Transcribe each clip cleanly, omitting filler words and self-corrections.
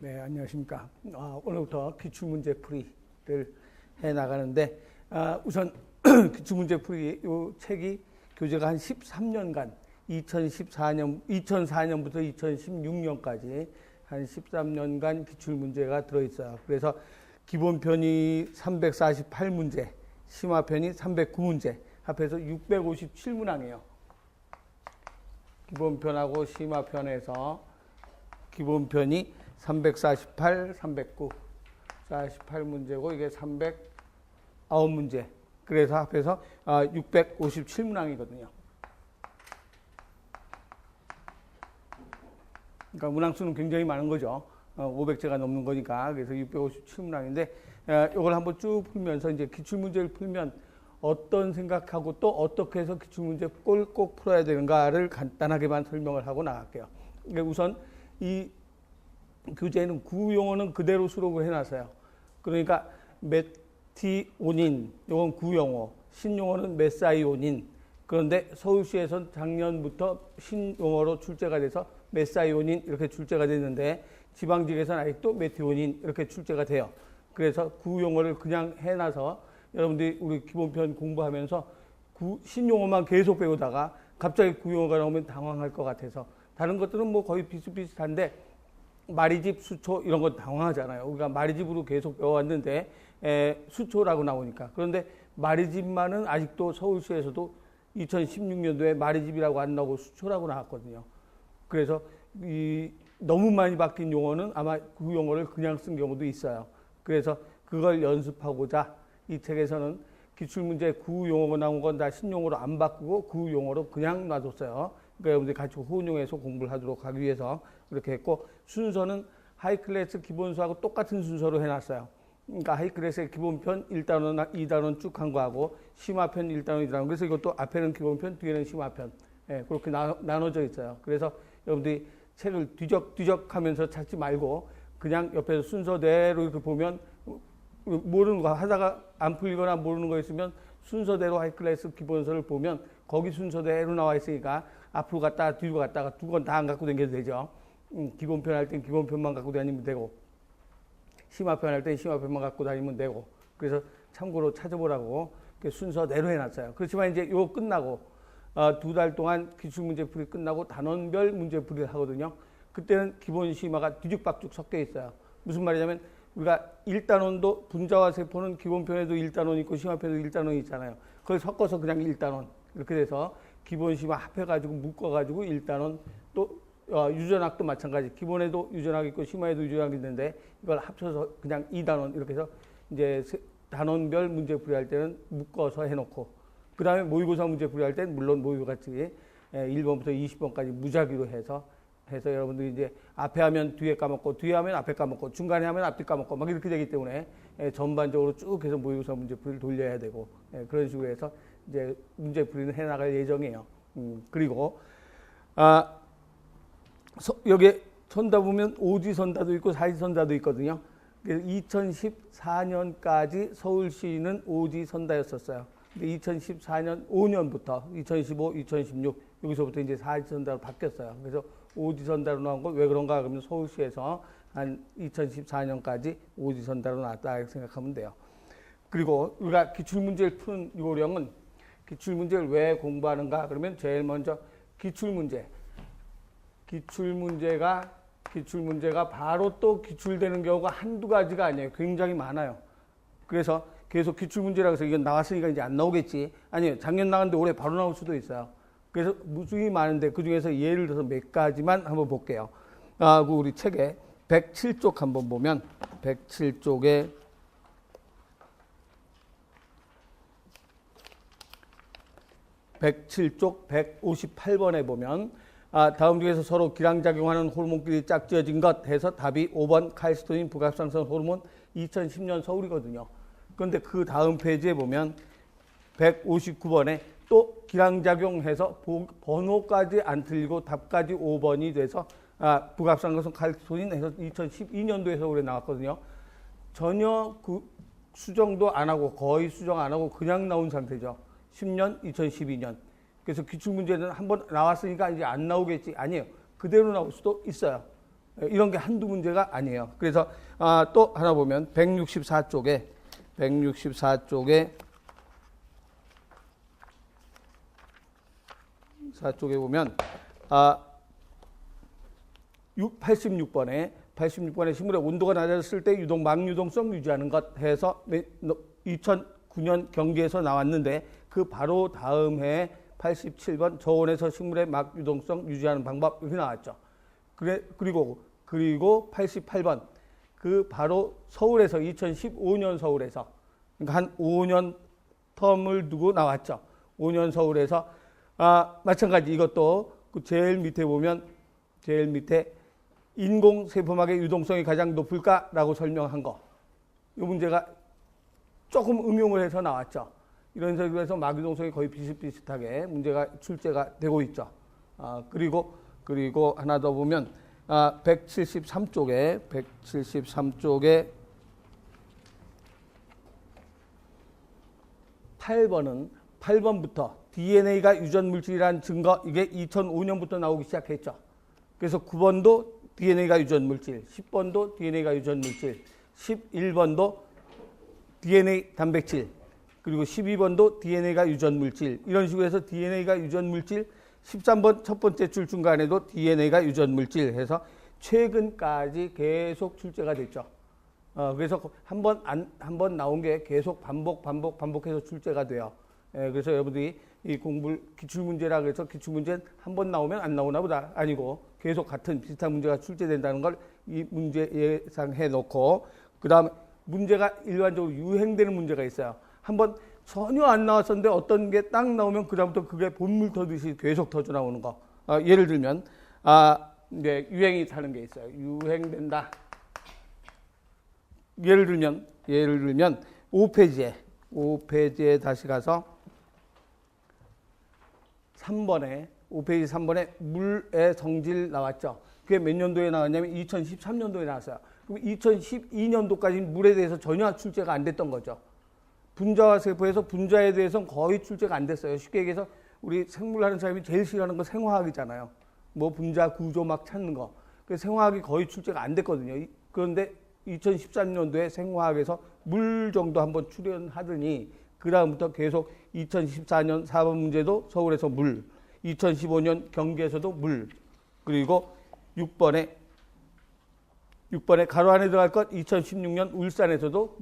네, 안녕하십니까. 오늘부터 기출문제 풀이를 해나가는데, 우선 기출문제 풀이 이 책이 교재가 한 13년간, 2004년부터 2016년까지 한 13년간 기출문제가 들어있어요. 그래서 기본편이 348문제, 심화편이 309문제, 합해서 657문항이에요. 기본편하고 심화편에서 기본편이 348, 309, 48문제고 이게 309문제. 그래서 합해서 657문항이거든요. 그러니까 문항수는 굉장히 많은 거죠. 500제가 넘는 거니까. 그래서 657문항인데 이걸 한번 쭉 풀면서 이제 기출문제를 풀면 어떤 생각하고 또 어떻게 해서 기출문제 꼭 풀어야 되는가를 간단하게만 설명을 하고 나갈게요. 그러니까 우선 이 교재에는 구용어는 그대로 수록을 해놨어요. 그러니까 메티오닌, 이건 구용어, 신용어는 메사이오닌. 그런데 서울시에서는 작년부터 신용어로 출제가 돼서 메사이오닌 이렇게 출제가 됐는데 지방직에서는 아직도 메티오닌 이렇게 출제가 돼요. 그래서 구용어를 그냥 해놔서 여러분들이 우리 기본편 공부하면서 신용어만 계속 배우다가 갑자기 구용어가 나오면 당황할 것 같아서 다른 것들은 뭐 거의 비슷비슷한데 말이집, 수초 이런 건 당황하잖아요. 우리가 말이집으로 계속 배워왔는데 수초라고 나오니까. 그런데 말이집만은 아직도 서울시에서도 2016년도에 말이집이라고 안 나오고 수초라고 나왔거든요. 그래서 너무 많이 바뀐 용어는 아마 그 용어를 그냥 쓴 경우도 있어요. 그래서 그걸 연습하고자 이 책에서는 기출문제 구용어가 나온 건 다 신용어로 안 바꾸고 구용어로 그냥 놔뒀어요. 그러니까 여러분들이 같이 호응용해서 공부를 하도록 하기 위해서 그렇게 했고, 순서는 하이클래스 기본수하고 똑같은 순서로 해놨어요. 그러니까 하이클래스의 기본편 1단원, 2단원 쭉 한 거하고 심화편 1단원, 2단원. 그래서 이것도 앞에는 기본편, 뒤에는 심화편. 그렇게 나눠져 있어요. 그래서 여러분들이 책을 뒤적 하면서 찾지 말고 그냥 옆에서 순서대로 이렇게 보면 모르는 거 하다가 안 풀리거나 모르는 거 있으면 순서대로 하이클래스 기본서를 보면 거기 순서대로 나와 있으니까 앞으로 갔다가 뒤로 갔다가 두 건 다 안 갖고 다녀도 되죠. 기본편 할 땐 기본편만 갖고 다니면 되고 심화편 할 땐 심화편만 갖고 다니면 되고, 그래서 참고로 찾아보라고 순서대로 해놨어요. 그렇지만 이제 이거 끝나고 2달 동안 기출문제 풀이 끝나고 단원별 문제 풀이를 하거든요. 그때는 기본 심화가 뒤죽박죽 섞여 있어요. 무슨 말이냐면 우리가 1단원도 분자와 세포는 기본편에도 1단원 있고 심화편에도 1단원 있잖아요. 그걸 섞어서 그냥 1단원 이렇게 돼서 기본 심화 합해가지고 묶어가지고 1단원, 또 유전학도 마찬가지. 기본에도 유전학 있고 심화에도 유전학 있는데 이걸 합쳐서 그냥 2단원 이렇게 해서 이제 단원별 문제 풀이할 때는 묶어서 해놓고, 그 다음에 모의고사 문제 풀이할 때는 물론 모의고사같이 1번부터 20번까지 무작위로 해서 여러분들이 이제 앞에 하면 뒤에 까먹고 뒤에 하면 앞에 까먹고 중간에 하면 앞뒤 까먹고 막 이렇게 되기 때문에 전반적으로 쭉 해서 모의고사 문제 풀이를 돌려야 되고 그런 식으로 해서 이제 문제 풀이는 해나갈 예정이에요. 그리고 여기에 선다 보면 오지선다도 있고 사지선다도 있거든요. 그래서 2014년까지 서울시는 오지선다였었어요. 근데 2014년 5년부터 2015, 2016 여기서부터 이제 사지선다로 바뀌었어요. 그래서 오지선다로 나온 건 왜 그런가 그러면 서울시에서 한 2014년까지 오지선다로 나왔다 이렇게 생각하면 돼요. 그리고 우리가 기출문제를 푸는 요령은, 기출문제를 왜 공부하는가 그러면 제일 먼저 기출문제가 바로 또 기출되는 경우가 한두 가지가 아니에요. 굉장히 많아요. 그래서 계속 기출문제라고 해서 이건 나왔으니까 이제 안 나오겠지. 아니에요. 작년 나왔는데 올해 바로 나올 수도 있어요. 그래서 무수히 많은데 그중에서 예를 들어서 몇 가지만 한번 볼게요. 우리 책에 107쪽 한번 보면 107쪽에 107쪽 158번에 보면 다음 중에서 서로 기량작용하는 호르몬끼리 짝지어진 것 해서 답이 5번 칼시토닌 부각상선 호르몬 2010년 서울이거든요. 그런데 그 다음 페이지에 보면 159번에 또 기량작용해서 번호까지 안 틀리고 답까지 5번이 돼서 부각상선 칼시토닌 해서 2012년도에 서울에 나왔거든요. 전혀 수정도 안 하고 거의 수정 안 하고 그냥 나온 상태죠. 10년, 2012년. 그래서 기출문제는 한번 나왔으니까 이제 안 나오겠지. 아니에요. 그대로 나올 수도 있어요. 이런 게 한두 문제가 아니에요. 그래서 또 하나 보면 164쪽에 4쪽에 보면 86번에 식물의 온도가 낮았을 때 막유동성 유지하는 것 해서 2009년 경기에서 나왔는데 그 바로 다음 해에 87번 저온에서 식물의 막유동성 유지하는 방법 이렇게 나왔죠. 그리고 88번 그 바로 서울에서 2015년 서울에서 그러니까 한 5년 텀을 두고 나왔죠. 5년 서울에서 마찬가지 이것도 그 제일 밑에 보면 제일 밑에 인공 세포막의 유동성이 가장 높을까라고 설명한 거. 이 문제가 조금 응용을 해서 나왔죠. 이런 식으로 해서 막유동성이 거의 비슷비슷하게 문제가 출제가 되고 있죠. 그리고 하나 더 보면 173쪽에 8번부터 DNA가 유전 물질이라는 증거 이게 2005년부터 나오기 시작했죠. 그래서 9번도 DNA가 유전 물질, 10번도 DNA가 유전 물질, 11번도 DNA 단백질, 그리고 12번도 DNA가 유전 물질. 이런 식으로 해서 DNA가 유전 물질, 13번 첫 번째 줄 중간에도 DNA가 유전 물질 해서 최근까지 계속 출제가 됐죠. 그래서 한 번 나온 게 계속 반복해서 출제가 돼요. 그래서 여러분들이 이 기출문제라 그래서 기출문제는 한 번 나오면 안 나오나 보다 아니고 계속 같은 비슷한 문제가 출제된다는 걸 이 문제 예상해 놓고 그다음에 문제가 일반적으로 유행되는 문제가 있어요. 한번 전혀 안 나왔었는데 어떤 게 딱 나오면 그다음부터 그게 본물 터듯이 계속 터져 나오는 거. 예를 들면 이제 유행이 타는 게 있어요. 유행된다. 예를 들면 5페이지에 다시 가서 5페이지 3번에 물의 성질 나왔죠. 그게 몇 년도에 나왔냐면 2013년도에 나왔어요. 그럼 2012년도까지는 물에 대해서 전혀 출제가 안 됐던 거죠. 분자와 세포에서 분자에 대해서는 거의 출제가 안 됐어요. 쉽게 얘기해서 우리 생물 하는 사람이 제일 싫어하는 건 생화학이잖아요. 뭐 분자 구조 막 찾는 거. 그 생화학이 거의 출제가 안 됐거든요. 그런데 2013년도에 생화학에서 물 정도 한번 출연하더니 그 다음부터 계속 2014년 4번 문제도 서울에서 물, 2015년 경기에서도 물, 그리고 6번에 가로 안에 들어갈 것 2016년 울산에서도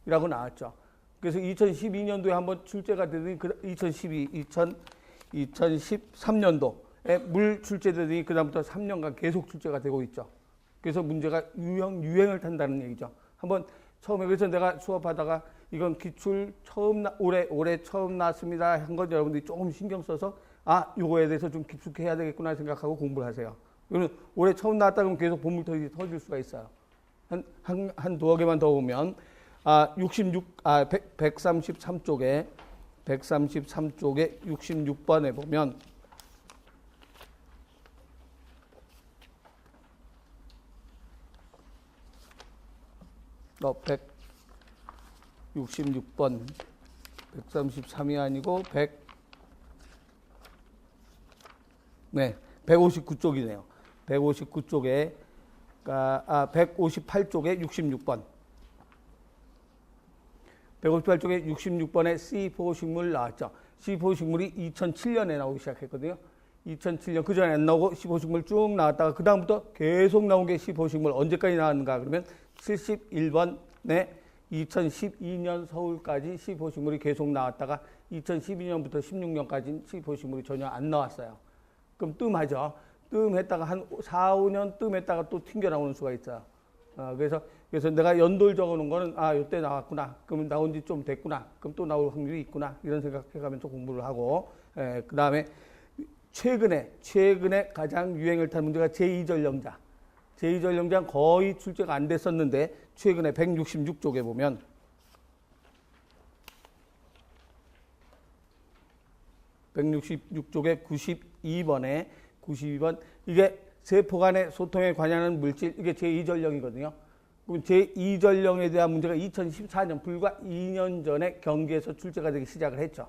물이라고 나왔죠. 그래서 2012년도에 한번 출제가 되더니 2013년도에 물 출제되더니 그 다음부터 3년간 계속 출제가 되고 있죠. 그래서 문제가 유행을 탄다는 얘기죠. 한번 처음에 그래서 내가 수업하다가 이건 기출 올해 처음 나왔습니다 한 건 여러분들이 조금 신경 써서 요거에 대해서 좀 깊숙해야 되겠구나 생각하고 공부를 하세요. 이거는 올해 처음 나왔다 그러면 계속 본물 터질 수가 있어요. 한 두어 개만 더 보면 133쪽에 66번에 보면 166번 133이 아니고 159쪽이네요. 159쪽에 158쪽에 66번 158쪽에 66번에 C4 식물 나왔죠. C4 식물이 2007년에 나오기 시작했거든요. 2007년 그 전에 안 나오고 C4 식물 쭉 나왔다가 그 다음부터 계속 나온 게 C4 식물 언제까지 나왔는가 그러면 71번에 2012년 서울까지 C4 식물이 계속 나왔다가 2012년부터 16년까지는 C4 식물이 전혀 안 나왔어요. 그럼 뜸하죠. 뜸했다가 한 4, 5년 뜸했다가 또 튕겨 나오는 수가 있어요. 그래서 내가 연도를 적어 놓은 거는 이때 나왔구나. 그러면 나온 지 좀 됐구나. 그럼 또 나올 확률이 있구나. 이런 생각해 가면서 공부를 하고 그 다음에 최근에 가장 유행을 탄 문제가 제2전령자. 제2전령자는 거의 출제가 안 됐었는데 최근에 166쪽에 보면 (166쪽에) 92번 이게 세포 간의 소통에 관여하는 물질 이게 제2전령이거든요. 그럼 제2전령에 대한 문제가 2014년 불과 2년 전에 경기에서 출제가 되기 시작을 했죠.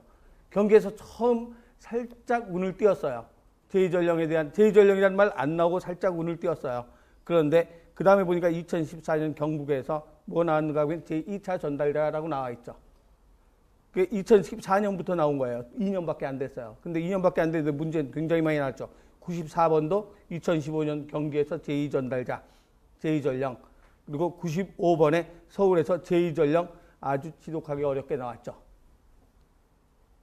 경기에서 처음 살짝 운을 띄었어요. 제2전령에 대한 제2전령이라는 말 안 나오고 살짝 운을 띄웠어요. 그런데 그 다음에 보니까 2014년 경북에서 뭐 나왔는가 하면 제2차 전달자라고 나와 있죠. 그게 2014년부터 나온 거예요. 2년밖에 안 됐어요. 근데 2년밖에 안 됐는데 문제는 굉장히 많이 나왔죠. 94번도 2015년 경기에서 제2전달자, 제2전령. 그리고 95번에 서울에서 제2전령 아주 지독하게 어렵게 나왔죠.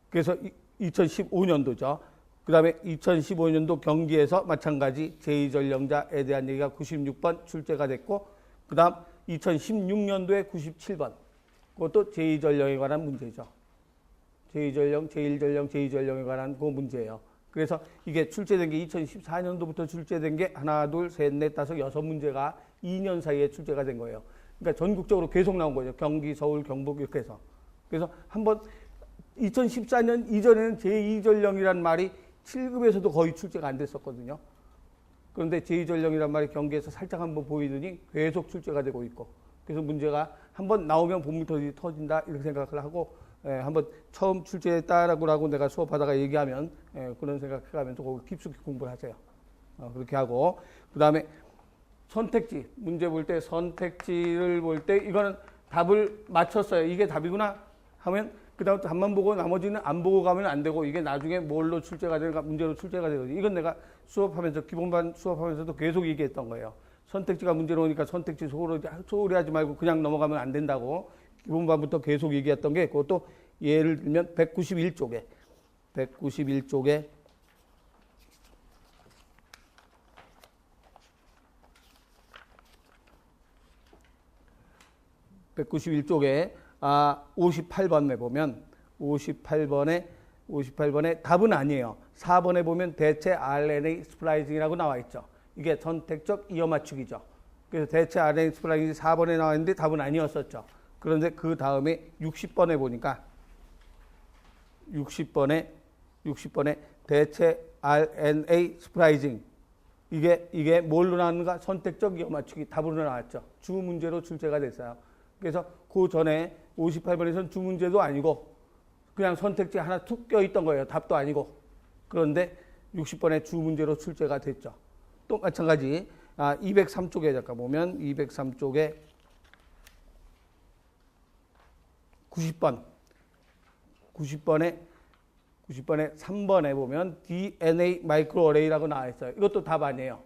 그래서 2015년도죠. 그 다음에 2015년도 경기에서 마찬가지 제2전령자에 대한 얘기가 96번 출제가 됐고, 그 다음 2016년도에 97번. 그것도 제2전령에 관한 문제죠. 제2전령, 제1전령, 제2전령에 관한 그 문제예요. 그래서 이게 출제된 게 2014년도부터 출제된 게 하나, 둘, 셋, 넷, 다섯, 여섯 문제가 2년 사이에 출제가 된 거예요. 그러니까 전국적으로 계속 나온 거죠. 경기, 서울, 경북 이렇게 해서. 그래서 한번 2014년 이전에는 제2전령이라는 말이 7급에서도 거의 출제가 안 됐었거든요. 그런데 제2전령이라는 말이 경기에서 살짝 한번 보이더니 계속 출제가 되고 있고, 그래서 문제가 한번 나오면 본문 터진다 이렇게 생각을 하고, 한번 처음 출제했다라고 내가 수업하다가 얘기하면 그런 생각해가면서 그걸 깊숙이 공부를 하세요. 그렇게 하고, 그 다음에 선택지 문제 볼 때 선택지를 볼 때 이거는 답을 맞췄어요. 이게 답이구나 하면 그 다음 답만 보고 나머지는 안 보고 가면 안 되고, 이게 나중에 뭘로 출제가 되는가, 문제로 출제가 되거든요. 이건 내가 수업하면서 기본반 수업하면서도 계속 얘기했던 거예요. 선택지가 문제로 오니까 선택지 소홀히 하지 말고 그냥 넘어가면 안 된다고 기본반부터 계속 얘기했던 게, 그것도 예를 들면 191쪽에 191쪽에 58번에 보면 58번에 답은 아니에요. 4번에 보면 대체 RNA 스플라이징이라고 나와 있죠. 이게 선택적 이어 맞추기죠. 그래서 대체 RNA 스플라이징이 4번에 나와 있는데 답은 아니었었죠. 그런데 그 다음에 60번에 보니까 60번에 대체 RNA 스플라이징 이게 뭘로 나왔는가? 선택적 이어 맞추기 답으로 나왔죠. 주 문제로 출제가 됐어요. 그래서 그 전에 58번에서는 주 문제도 아니고 그냥 선택지 하나 툭 껴있던 거예요. 답도 아니고. 그런데 60번에 주 문제로 출제가 됐죠. 또 마찬가지 203쪽에 잠깐 보면 203쪽에 90번에 3번에 보면 DNA 마이크로어레이라고 나와 있어요. 이것도 답 아니에요.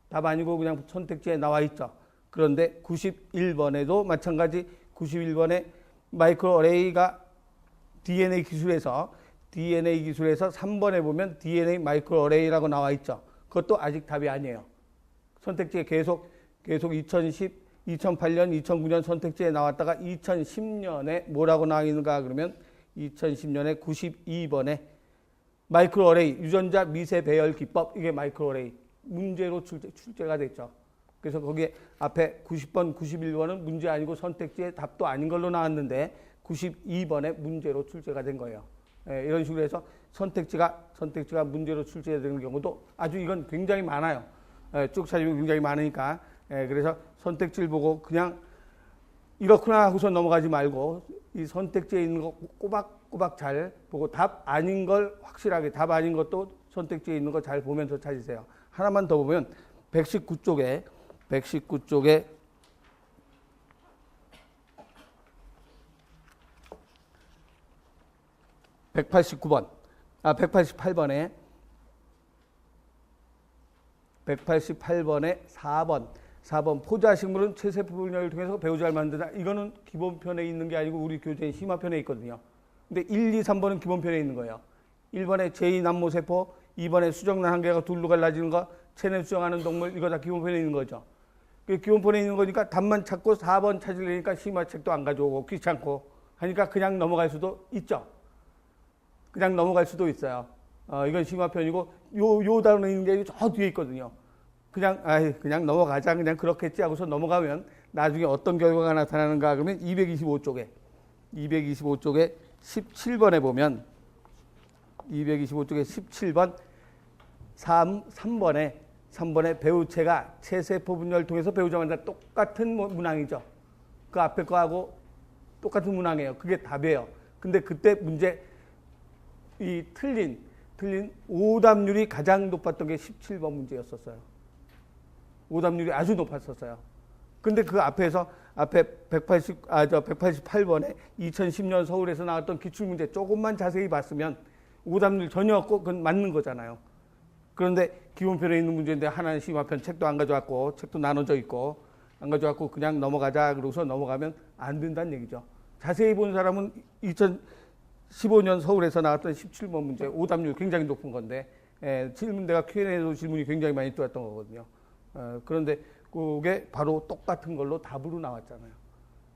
답 아니고 그냥 선택지에 나와 있죠. 그런데 91번에도 마찬가지 91번에 마이크로어레이가 DNA 기술에서 3번에 보면 DNA 마이크로어레이라고 나와 있죠. 그것도 아직 답이 아니에요. 선택지에 계속 2010, 2008년, 2009년 선택지에 나왔다가 2010년에 뭐라고 나와 있는가 그러면 2010년에 92번에 마이크로어레이, 유전자 미세 배열 기법, 이게 마이크로어레이 문제로 출제가 됐죠. 그래서 거기에 앞에 90번, 91번은 문제 아니고 선택지에 답도 아닌 걸로 나왔는데 92번에 문제로 출제가 된 거예요. 이런 식으로 해서 선택지가 문제로 출제되는 경우도 아주 이건 굉장히 많아요. 쭉 찾으면 굉장히 많으니까. 그래서 선택지를 보고 그냥 이렇구나 하고서 넘어가지 말고 이 선택지에 있는 거 꼬박꼬박 잘 보고 답 아닌 걸 확실하게, 답 아닌 것도 선택지에 있는 거 잘 보면서 찾으세요. 하나만 더 보면 119쪽에 188번에 4번 포자식물은 체세포 분열을 통해서 배우자를 만든다. 이거는 기본편에 있는 게 아니고 우리 교재의 심화편에 있거든요. 근데 1, 2, 3번은 기본편에 있는 거예요. 1번에 제2난모세포, 2번에 수정란 한 개가 둘로 갈라지는 거, 체내 수정하는 동물, 이거 다 기본편에 있는 거죠. 기본편에 있는 거니까 답만 찾고 4번 찾으려니까 심화책도 안 가져오고 귀찮고 하니까 그냥 넘어갈 수도 있죠. 그냥 넘어갈 수도 있어요. 이건 심화편이고 요 단어 있는 게 저 뒤에 있거든요. 그냥 넘어가자, 그냥 그렇겠지 하고서 넘어가면 나중에 어떤 결과가 나타나는가 그러면 225쪽에 17번에 보면 225쪽에 17번 3번에 배우체가 체세포 분열을 통해서 배우자 만든다. 똑같은 문항이죠. 그 앞에 거하고 똑같은 문항이에요. 그게 답이에요. 근데 그때 문제 이 틀린 틀린 오답률이 가장 높았던 게 17번 문제였었어요. 오답률이 아주 높았었어요. 근데 그 앞에서 앞에 188번에 2010년 서울에서 나왔던 기출문제 조금만 자세히 봤으면 오답률 전혀 없고 그건 맞는 거잖아요. 그런데 기본편에 있는 문제인데 하나는 심화편 책도 안 가져왔고 책도 나눠져 있고 안 가져왔고 그냥 넘어가자 그러고서 넘어가면 안 된다는 얘기죠. 자세히 본 사람은 2015년 서울에서 나왔던 17번 문제 오답률 굉장히 높은 건데 질문대가 Q&A도 질문이 굉장히 많이 들어왔던 거거든요. 그런데 그게 바로 똑같은 걸로 답으로 나왔잖아요.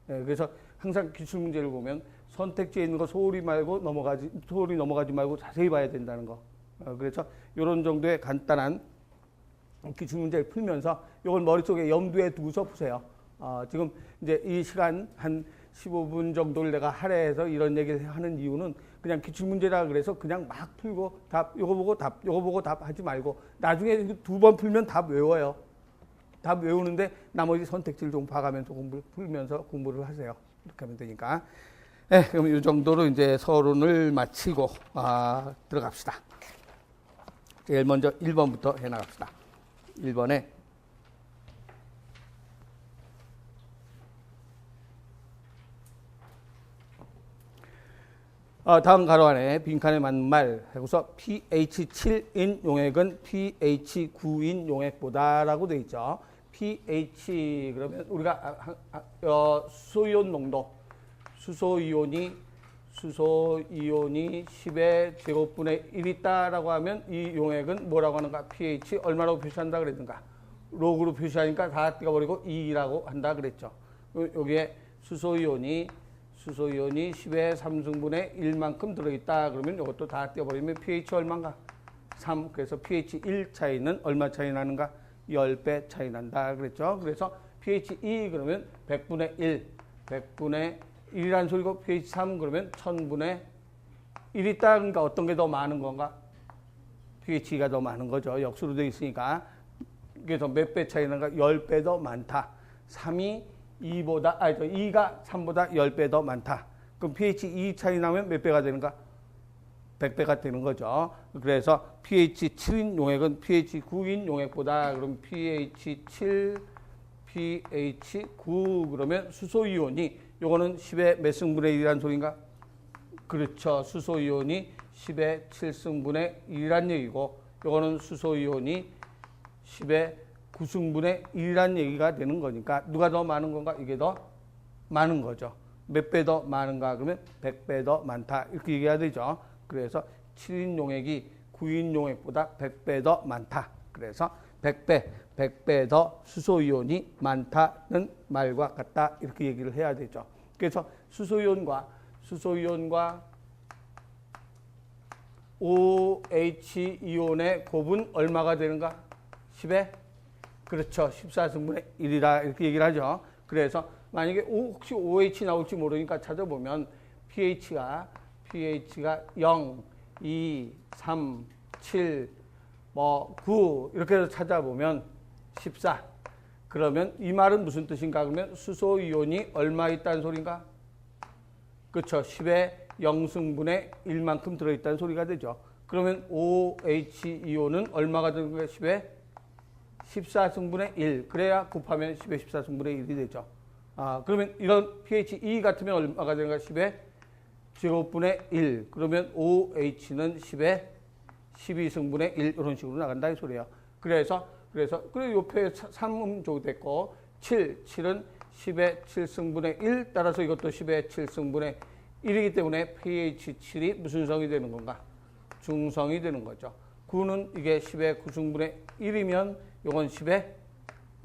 그래서 항상 기출문제를 보면 선택지에 있는 거 소홀히 넘어가지 말고 자세히 봐야 된다는 거. 그래서 이런 정도의 간단한 기출문제를 풀면서 이걸 머릿속에 염두에 두고서 푸세요. 지금 이제 이 시간 한 15분 정도를 내가 할애해서 이런 얘기를 하는 이유는 그냥 기출문제라 그래서 그냥 막 풀고 요거 보고 답 하지 말고 나중에 2번 풀면 답 외워요. 답 외우는데 나머지 선택지를 좀 봐가면서 풀면서 공부를 하세요. 이렇게 하면 되니까. 네, 그럼 이 정도로 이제 서론을 마치고 들어갑시다. 제일 먼저 1번부터 해나갑시다. 1번에 다음 가로 안에 빈칸에 맞는 말 하고서 pH7인 용액은 pH9인 용액보다 라고 되어 있죠. pH 그러면 우리가 수소이온 농도 수소이온이 10의 제곱분의 1 있다라고 하면 이 용액은 뭐라고 하는가? pH 얼마라고 표시한다 그랬는가? 로그로 표시하니까 다 띄워버리고 2라고 한다 그랬죠. 여기에 수소이온이 10의 3승분의 1만큼 들어있다. 그러면 이것도 다 띄워버리면 pH 얼마인가? 3. 그래서 pH 1 차이는 얼마 차이 나는가? 10배 차이 난다 그랬죠. 그래서 pH 2 그러면 100분의 1이라는 소리고 pH 3 그러면 1000분의 1 있다. 그러니까 어떤 게 더 많은 건가? pH가 더 많은 거죠. 역수로 되어 있으니까. 그래서 몇 배 차이 나는가? 10배 더 많다. 2가 3보다 10배 더 많다. 그럼 pH 2 차이 나면 몇 배가 되는가? 100배가 되는 거죠. 그래서 pH 7인 용액은 pH 9인 용액보다 그럼 pH 7, pH 9 그러면 수소이온이 요거는 10의 몇 승분의 1이라는 소리인가? 그렇죠. 수소이온이 10의 7승분의 1이란 얘기고 요거는 수소이온이 10의 9승분의 1이란 얘기가 되는 거니까 누가 더 많은 건가? 이게 더 많은 거죠. 몇 배 더 많은가? 그러면 100배 더 많다. 이렇게 얘기해야 되죠. 그래서 7인 용액이 9인 용액보다 100배 더 많다. 그래서 100배 더 수소이온이 많다는 말과 같다. 이렇게 얘기를 해야 되죠. 그래서 수소이온과 OH 이온의 곱은 얼마가 되는가? 10에? 그렇죠. 14승분의 1이다. 이렇게 얘기를 하죠. 그래서 만약에 혹시 OH 나올지 모르니까 찾아보면 pH가 0, 2, 3, 7, 9 이렇게 해서 찾아보면 14. 그러면 이 말은 무슨 뜻인가? 그러면 수소이온이 얼마 있다는 소린가? 그렇죠. 10의 0승분의 1만큼 들어있다는 소리가 되죠. 그러면 OH 이온은 얼마가 되는 거예요? 10의 14승분의 1. 그래야 곱하면 10의 14승분의 1이 되죠. 그러면 이런 pH 2 같으면 얼마가 되는가? 10의 제곱분의 1. 그러면 OH는 10의 12승분의 1 이런 식으로 나간다 이 소리예요. 그래서 옆에 3은 조됐고 7은 10의 7승분의 1 따라서 이것도 10의 7승분의 1이기 때문에 pH 7이 무슨 성이 되는 건가? 중성이 되는 거죠. 9는 이게 10의 9승분의 1이면 이건 10의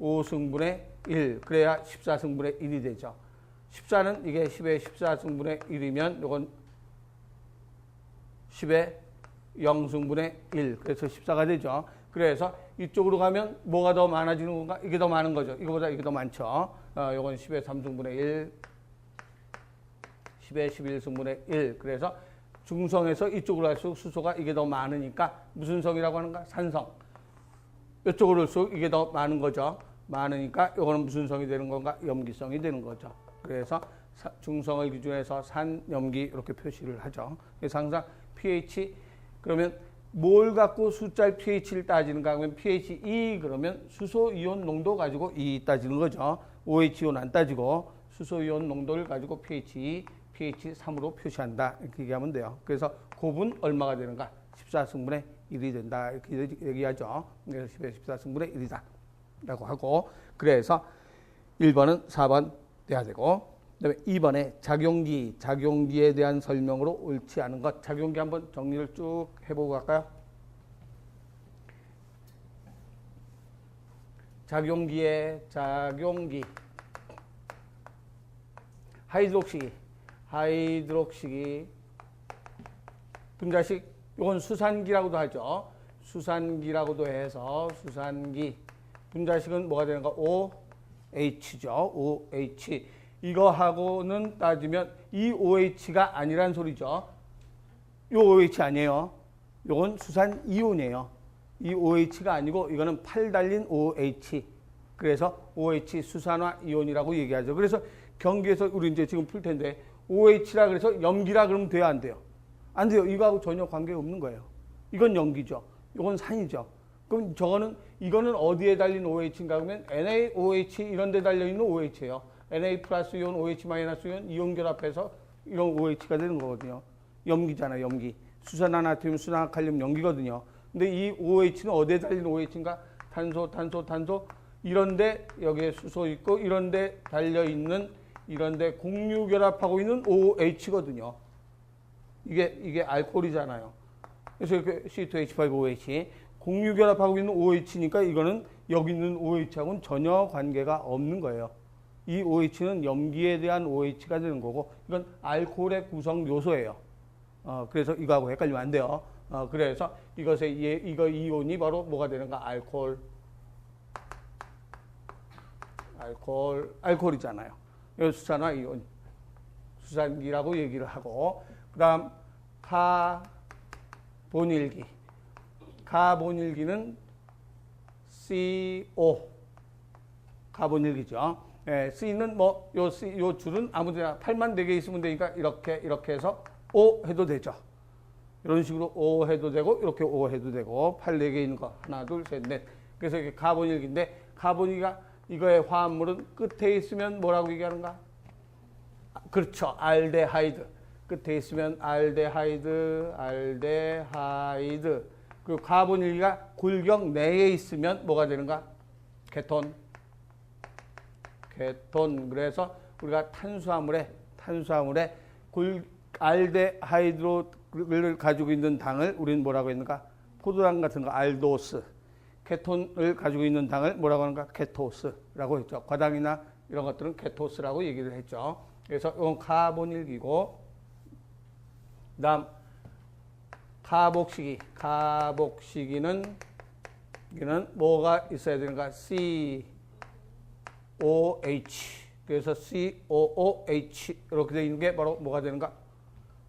5승분의 1 그래야 14승분의 1이 되죠. 14는 이게 10의 14승분의 1이면 이건 10의 0승분의 1 그래서 14가 되죠. 그래서 이쪽으로 가면 뭐가 더 많아지는 건가? 이게 더 많은 거죠. 이거보다 이게 더 많죠. 이건 10의 3승분의 1 10의 11승분의 1 그래서 중성에서 이쪽으로 갈수록 수소가 이게 더 많으니까 무슨 성이라고 하는가? 산성. 이쪽으로 올수록 이게 더 많은 거죠. 많으니까 이거는 무슨 성이 되는 건가? 염기성이 되는 거죠. 그래서 중성을 기준해서 산, 염기 이렇게 표시를 하죠. 그래서 항상 pH 그러면 뭘 갖고 숫자의 pH를 따지는가 하면 pH 2 그러면 수소 이온 농도 가지고 2 따지는 거죠. OH 이온 안 따지고 수소 이온 농도를 가지고 pH 2, pH 3으로 표시한다. 이렇게 얘기하면 돼요. 그래서 곱은 얼마가 되는가? 14승분의 1이 된다. 이렇게 얘기하죠. 그래서 10의 14승분의 1이다. 라고 하고 그래서 1번은 4번 돼야 되고 그다음에 2번에 작용기에 대한 설명으로 옳지 않은 것. 작용기 한번 정리를 쭉 해보고 갈까요? 작용기 하이드록시기 분자식 이건 수산기라고도 하죠. 수산기라고도 해서 수산기 분자식은 뭐가 되는가? OH죠. OH. 이거하고는 따지면 이 OH가 아니란 소리죠. 이 OH 아니에요. 이건 수산 이온이에요. 이 OH가 아니고 이거는 팔 달린 OH. 그래서 OH 수산화 이온이라고 얘기하죠. 그래서 경기에서 우리 이제 지금 풀 텐데 OH라 그래서 염기라 그러면 돼요, 안 돼요? 안 돼요. 이거하고 전혀 관계가 없는 거예요. 이건 염기죠. 이건 산이죠. 그럼 이거는 어디에 달린 OH인가 하면 NaOH 이런 데 달려 있는 OH예요. Na 플러스 이온, OH 마이너스 이온, 이온 결합해서 이런 OH가 되는 거거든요. 염기잖아요, 염기. 수산화나트륨, 수산화칼륨 염기거든요. 근데 이 OH는 어디에 달린 OH인가? 탄소, 이런데 여기에 수소 있고, 이런데 달려있는, 이런데 공유 결합하고 있는 OH거든요. 이게 알코올이잖아요. 그래서 이렇게 C2H5OH. 공유 결합하고 있는 OH니까 이거는 여기 있는 OH하고는 전혀 관계가 없는 거예요. 이 OH는 염기에 대한 OH가 되는 거고 이건 알코올의 구성 요소예요. 그래서 이거하고 헷갈리면 안 돼요. 그래서 이거 이온이 바로 뭐가 되는가? 알코올이잖아요. 이거 수산화 이온, 수산기라고 얘기를 하고 그다음 가본일기는 CO, 가본일기죠. 예, C는 요 줄은 아무데나 팔만 4개 있으면 되니까 이렇게 해서 O 해도 되죠. 이런 식으로 O 해도 되고, 이렇게 O 해도 되고, 팔 4개 있는 거. 하나, 둘, 셋, 넷. 그래서 이게 가본일기인데, 가본일기가 이거의 화합물은 끝에 있으면 뭐라고 얘기하는가? 그렇죠. 알데하이드. 끝에 있으면 알데하이드. 그리고 가본일기가 골격 내에 있으면 뭐가 되는가? 케톤. 그래서 우리가 탄수화물에 알데하이드를 가지고 있는 당을 우리는 뭐라고 했는가? 포도당 같은 거 알도스. 케톤을 가지고 있는 당을 뭐라고 하는가? 케토스라고 했죠. 과당이나 이런 것들은 케토스라고 얘기를 했죠. 그래서 이건 가본일기고 그다음 가복식이는 이는 뭐가 있어야 되는가? OH. 그래서 COOH 이렇게 되어 있는 게 바로 뭐가 되는가?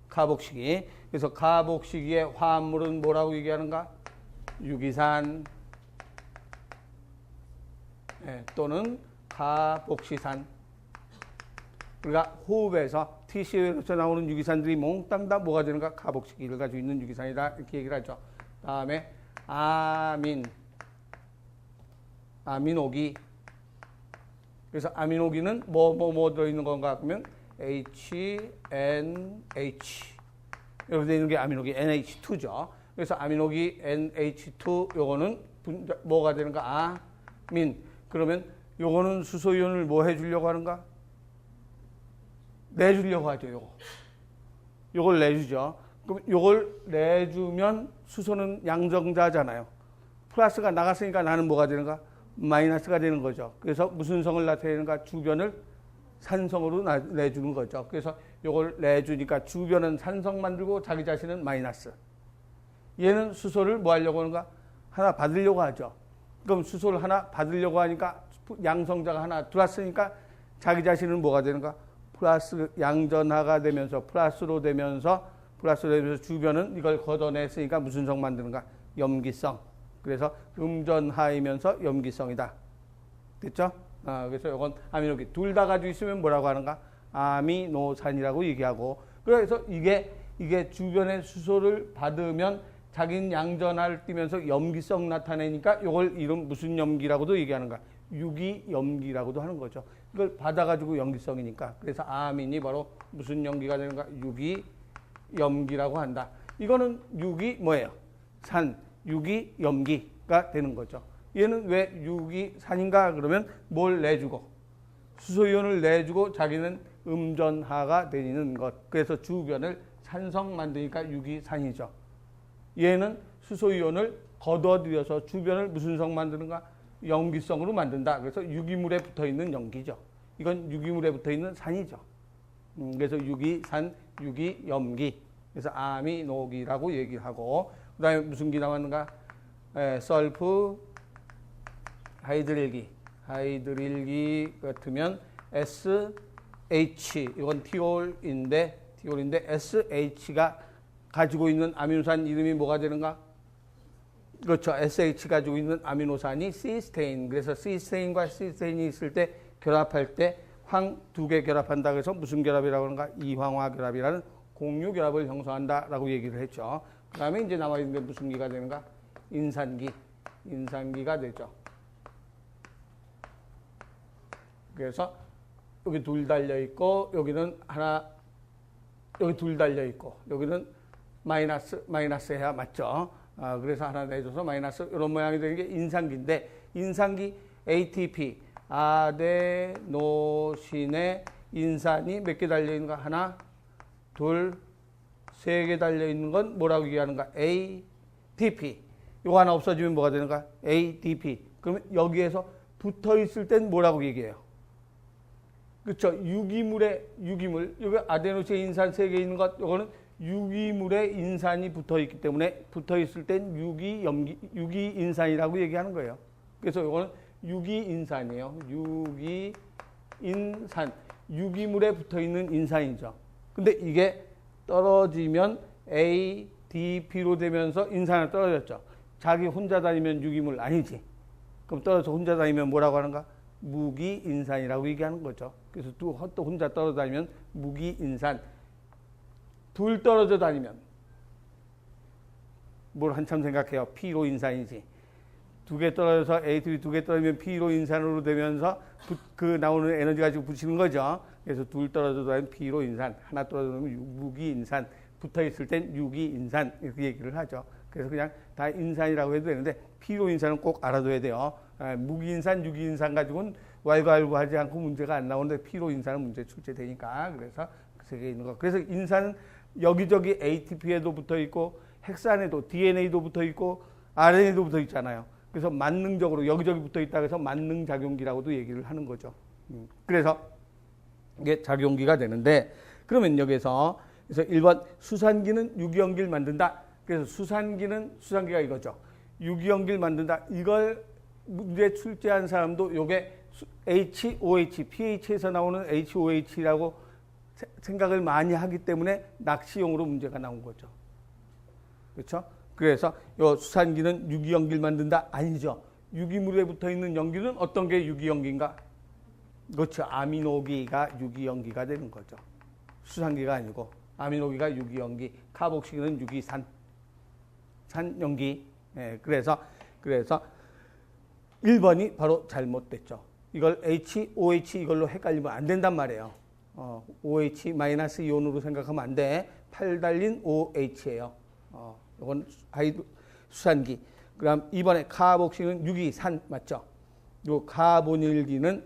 가복식이. 그래서 가복식이의 화합물은 뭐라고 얘기하는가? 유기산 또는 가복시산. 우리가 호흡에서 TC에서 나오는 유기산들이 몽땅 다 뭐가 되는가? 가복식이를 가지고 있는 유기산이다. 이렇게 얘기를 하죠. 다음에 아미노기. 그래서 아미노기는 뭐 들어있는 건가 하면 HNH 이렇게 되어 있는 게 아미노기 NH2죠. 그래서 아미노기 NH2 요거는 뭐가 되는가? 아민. 그러면 요거는 수소이온을 뭐 해주려고 하는가? 내주려고 하죠. 요걸 내주죠. 그럼 요걸 내주면 수소는 양정자잖아요. 플러스가 나갔으니까 나는 뭐가 되는가? 마이너스가 되는 거죠. 그래서 무슨 성을 나타내는가? 주변을 산성으로 내주는 거죠. 그래서 이걸 내주니까 주변은 산성 만들고 자기 자신은 마이너스. 얘는 수소를 뭐 하려고 하는가? 하나 받으려고 하죠. 그럼 수소를 하나 받으려고 하니까 양성자가 하나 들어왔으니까 자기 자신은 뭐가 되는가? 플러스 양전하가 되면서 플러스로 되면서 주변은 이걸 걷어냈으니까 무슨 성 만드는가? 염기성. 그래서 음전하이면서 염기성이다. 됐죠? 그래서 이건 아미노기. 둘 다 가지고 있으면 뭐라고 하는가? 아미노산이라고 얘기하고. 그래서 이게 주변의 수소를 받으면 자기는 양전하를 띠면서 염기성 나타내니까 이걸 이름 무슨 염기라고도 얘기하는가? 유기염기라고도 하는 거죠. 이걸 받아가지고 염기성이니까. 그래서 아민이 바로 무슨 염기가 되는가? 유기염기라고 한다. 이거는 유기 뭐예요? 산, 유기염기가 되는 거죠. 얘는 왜 유기산인가? 그러면 뭘 내주고 수소이온을 내주고 자기는 음전하가 되는 것. 그래서 주변을 산성 만드니까 유기산이죠. 얘는 수소이온을 걷어들여서 주변을 무슨 성 만드는가? 염기성으로 만든다. 그래서 유기물에 붙어있는 염기죠. 이건 유기물에 붙어있는 산이죠. 그래서 유기산, 유기염기. 그래서 아미노기라고 얘기하고 그 다음에 무슨 기 남았는가? 설프, 하이드릴기. 하이드릴기 같으면 SH, 이건 티올인데 SH가 가지고 있는 아미노산 이름이 뭐가 되는가? 그렇죠. SH 가지고 있는 아미노산이 시스테인. 그래서 시스테인과 시스테인이 있을 때 결합할 때 황 두 개 결합한다. 그래서 무슨 결합이라고 하는가? 이황화 결합이라는 공유 결합을 형성한다라고 얘기를 했죠. 그 다음에 이제 남아있는 게 무슨 기가 되는가? 인산기. 인산기가 되죠. 그래서 여기 둘 달려 있고 여기는 하나, 여기 둘 달려 있고 여기는 마이너스 해야 맞죠. 그래서 하나 내줘서 마이너스 이런 모양이 되는 게 인산기인데 인산기 ATP 아데노신에 인산이 몇 개 달려 있는가? 하나, 둘, 세 개 달려 있는 건 뭐라고 얘기하는가? ATP. 이거 하나 없어지면 뭐가 되는가? ADP. 그러면 여기에서 붙어 있을 땐 뭐라고 얘기해요? 그렇죠. 유기물. 여기 아데노신 인산 세 개 있는 것, 이거는 유기물에 인산이 붙어 있기 때문에 붙어 있을 땐 유기인산이라고 얘기하는 거예요. 그래서 이거는 유기인산이에요. 유기인산. 유기물에 붙어 있는 인산이죠. 근데 이게 떨어지면 ADP로 되면서 인산이 떨어졌죠. 자기 혼자 다니면 유기물 아니지. 그럼 떨어져서 혼자 다니면 뭐라고 하는가? 무기인산이라고 얘기하는 거죠. 그래서 또 혼자 떨어져 다니면 무기인산. 둘 떨어져 다니면 뭘 한참 생각해요. P로인산이지. 두 개 떨어져서 ATP 두 개 떨어지면 P로인산으로 되면서 그 나오는 에너지 가지고 붙이는 거죠. 그래서 둘 떨어져 다니면 P로인산, 하나 떨어지면 무기인산, 붙어 있을 땐 유기인산 이렇게 얘기를 하죠. 그래서 그냥 다 인산이라고 해도 되는데 P로인산은 꼭 알아둬야 돼요. 무기인산, 유기인산 가지고는 왈가왈부하지 않고 문제가 안 나오는데 P로인산은 문제 출제되니까 그래서 세 개 있는 거. 그래서 인산은 여기저기 ATP에도 붙어 있고 핵산에도 DNA도 붙어 있고 RNA도 붙어 있잖아요. 그래서 만능적으로 여기저기 붙어 있다고 해서 만능작용기라고도 얘기를 하는 거죠. 그래서 이게 작용기가 되는데 그러면 여기서 그래서 1번 수산기는 유기염기를 만든다. 그래서 수산기가 이거죠. 유기염기를 만든다. 이걸 문제 출제한 사람도 요게 HOH, pH에서 나오는 HOH라고 생각을 많이 하기 때문에 낚시용으로 문제가 나온 거죠. 그렇죠? 그래서 요 수산기는 유기염기를 만든다? 아니죠. 유기물에 붙어 있는 염기는 어떤 게 유기염기인가? 그렇죠. 아미노기가 유기염기가 되는 거죠. 수산기가 아니고 아미노기가 유기염기, 카복식은 유기산, 산염기. 예, 그래서 1번이 바로 잘못됐죠. 이걸 HOH 이걸로 헷갈리면 안 된단 말이에요. OH 마이너스 이온으로 생각하면 안 돼. 8 달린 OH예요. 이건 수산기. 그럼 이번에 카복식은 유기산 맞죠? 요 카보닐기는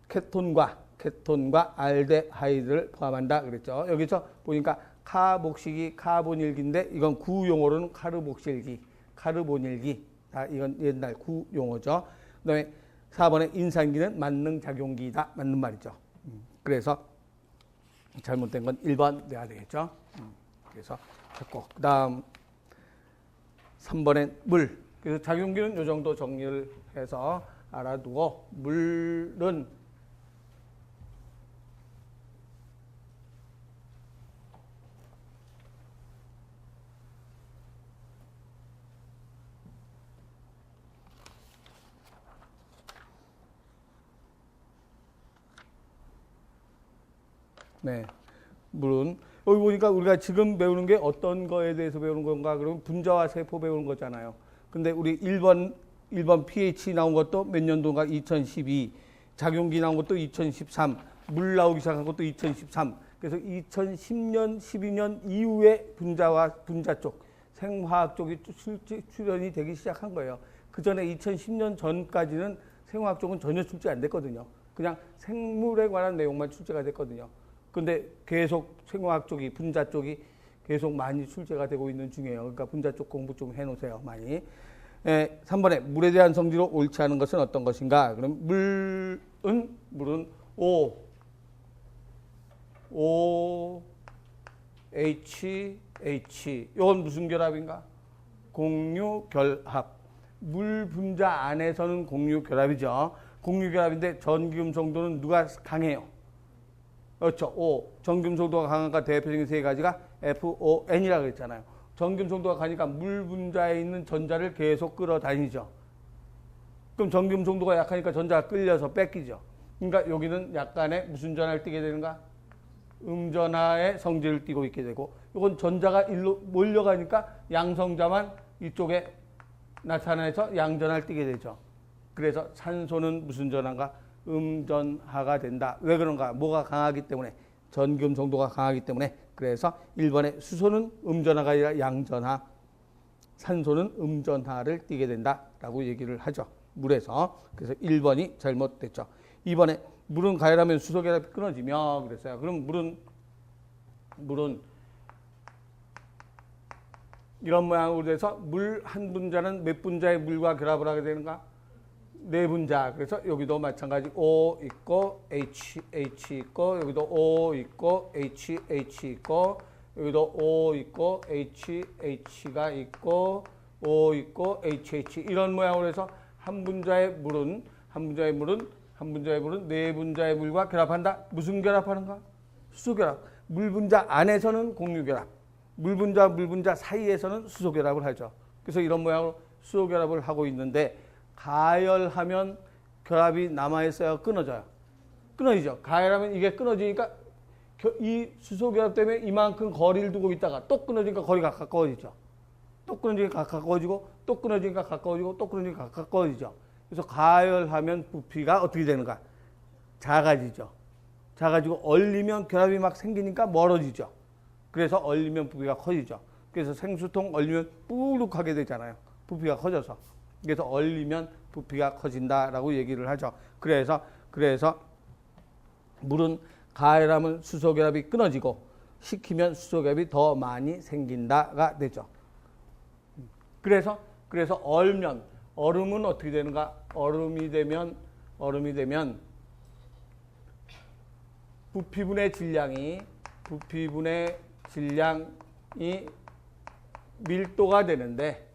케톤과 알데하이드를 포함한다 그랬죠. 여기서 보니까 카복식이 카보닐기인데 이건 구용어로는 카르보닐기. 이건 옛날 구용어죠. 그다음에 4번에 인산기는 만능작용기이다. 맞는 말이죠. 그래서 잘못된 건 1번 내야 되겠죠. 그래서 됐고 그다음 3번엔 물. 그래서 작용기는 이 정도 정리를 해서 알아두고 물은 여기 보니까 우리가 지금 배우는 게 어떤 거에 대해서 배우는 건가? 그러면 분자와 세포 배우는 거잖아요. 근데 우리 1번 pH 나온 것도 몇 년도인가? 2012. 작용기 나온 것도 2013. 물 나오기 시작한 것도 2013. 그래서 2010년, 12년 이후에 분자와 분자 쪽, 생화학 쪽이 출연이 되기 시작한 거예요. 그 전에 2010년 전까지는 생화학 쪽은 전혀 출제 안 됐거든요. 그냥 생물에 관한 내용만 출제가 됐거든요. 근데 계속 생화학 쪽이, 분자 쪽이 계속 많이 출제가 되고 있는 중이에요. 그러니까 분자 쪽 공부 좀 해놓으세요, 많이. 3번에 물에 대한 성질로 옳지 않은 것은 어떤 것인가? 그럼 물은 OH. 이건 무슨 결합인가? 공유결합. 물 분자 안에서는 공유결합이죠. 공유결합인데 전기금속도는 누가 강해요? 그렇죠. O. 전기금속도가 강한가 대표적인 세 가지가 FON이라고 했잖아요. 전기금속도가 강하니까 물 분자에 있는 전자를 계속 끌어다니죠. 그럼 전기금속도가 약하니까 전자가 끌려서 뺏기죠. 그러니까 여기는 약간의 무슨 전하를 띠게 되는가? 음전하의 성질을 띠고 있게 되고, 이건 전자가 일로 몰려가니까 양성자만 이쪽에 나타나서 양전하를 띠게 되죠. 그래서 산소는 무슨 전하인가? 음전하가 된다. 왜 그런가? 뭐가 강하기 때문에, 전기금속도가 강하기 때문에. 그래서 1번에 수소는 음전하가 아니라 양전하, 산소는 음전하를 띠게 된다라고 얘기를 하죠. 물에서. 그래서 1번이 잘못됐죠. 2번에 물은 가열하면 수소 결합이 끊어지며 그랬어요. 그럼 물은 이런 모양으로 돼서 물 한 분자는 몇 분자의 물과 결합을 하게 되는가? 네 분자. 그래서 여기도 마찬가지 O 있고 H 있고, 여기도 O 있고 H 있고, 여기도 O 있고 HH가 있고, O 있고 HH, 이런 모양으로 해서 한 분자의 물은 네 분자의 물과 결합한다. 무슨 결합하는가? 수소 결합. 물 분자 안에서는 공유 결합, 물 분자 사이에서는 수소 결합을 하죠. 그래서 이런 모양으로 수소 결합을 하고 있는데, 가열하면 결합이 남아있어요? 끊어져요? 끊어지죠. 가열하면 이게 끊어지니까 이 수소 결합 때문에 이만큼 거리를 두고 있다가 또 끊어지니까 거리가 가까워지죠. 또 끊어지니까 가까워지고, 또 끊어지니까 가까워지고, 또 끊어지니까 가까워지죠. 그래서 가열하면 부피가 어떻게 되는가? 작아지죠. 작아지고 얼리면 결합이 막 생기니까 멀어지죠. 그래서 얼리면 부피가 커지죠. 그래서 생수통 얼리면 뿔룩하게 되잖아요. 부피가 커져서. 그래서 얼리면 부피가 커진다라고 얘기를 하죠. 그래서 물은 가열하면 수소 결합이 끊어지고, 식히면 수소 결합이 더 많이 생긴다가 되죠. 그래서 얼음은 어떻게 되는가? 얼음이 되면 부피분의 질량이 밀도가 되는데,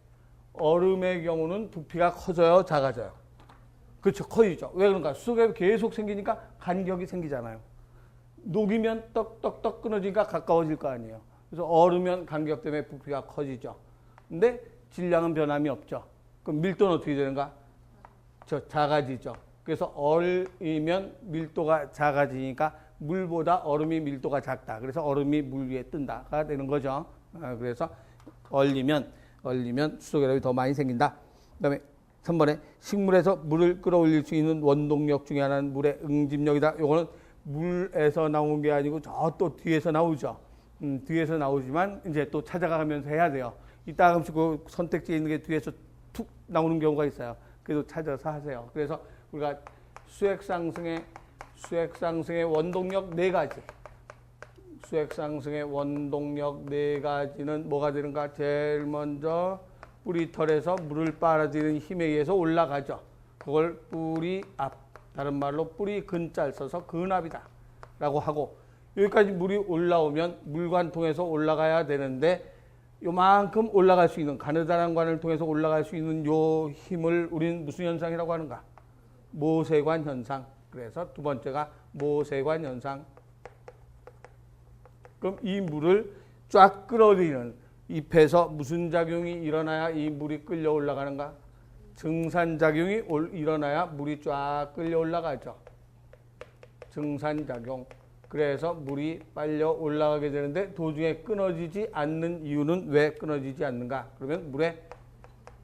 얼음의 경우는 부피가 커져요, 작아져요? 그렇죠, 커지죠. 왜 그런가? 수소결합이 계속 생기니까 간격이 생기잖아요. 녹이면 떡떡떡 끊어지니까 가까워질 거 아니에요. 그래서 얼으면 간격 때문에 부피가 커지죠. 근데 질량은 변함이 없죠. 그럼 밀도는 어떻게 되는가? 작아지죠. 그래서 얼이면 밀도가 작아지니까 물보다 얼음이 밀도가 작다. 그래서 얼음이 물 위에 뜬다가 되는 거죠. 그래서 얼리면 수소결합이 더 많이 생긴다. 그다음에 3번에 식물에서 물을 끌어올릴 수 있는 원동력 중에 하나는 물의 응집력이다. 요거는 물에서 나온 게 아니고 저 또 뒤에서 나오죠. 뒤에서 나오지만 이제 또 찾아가면서 해야 돼요. 이따 가끔씩 그 선택지에 있는 게 뒤에서 툭 나오는 경우가 있어요. 그래도 찾아서 하세요. 그래서 우리가 수액 상승의 원동력 4가지. 수액 상승의 원동력 4가지는 뭐가 되는가? 제일 먼저 뿌리털에서 물을 빨아들이는 힘에 의해서 올라가죠. 그걸 뿌리 앞, 다른 말로 뿌리 근자를 써서 근압이다 라고 하고, 여기까지 물이 올라오면 물관 통해서 올라가야 되는데, 요만큼 올라갈 수 있는, 가느다란 관을 통해서 올라갈 수 있는 요 힘을 우리는 무슨 현상이라고 하는가? 모세관 현상. 그래서 두 번째가 모세관 현상. 그럼 이 물을 쫙 끌어들이는 잎에서 무슨 작용이 일어나야 이 물이 끌려 올라가는가? 증산작용이 일어나야 물이 쫙 끌려 올라가죠. 증산작용. 그래서 물이 빨려 올라가게 되는데 도중에 끊어지지 않는 이유는 왜 끊어지지 않는가? 그러면 물의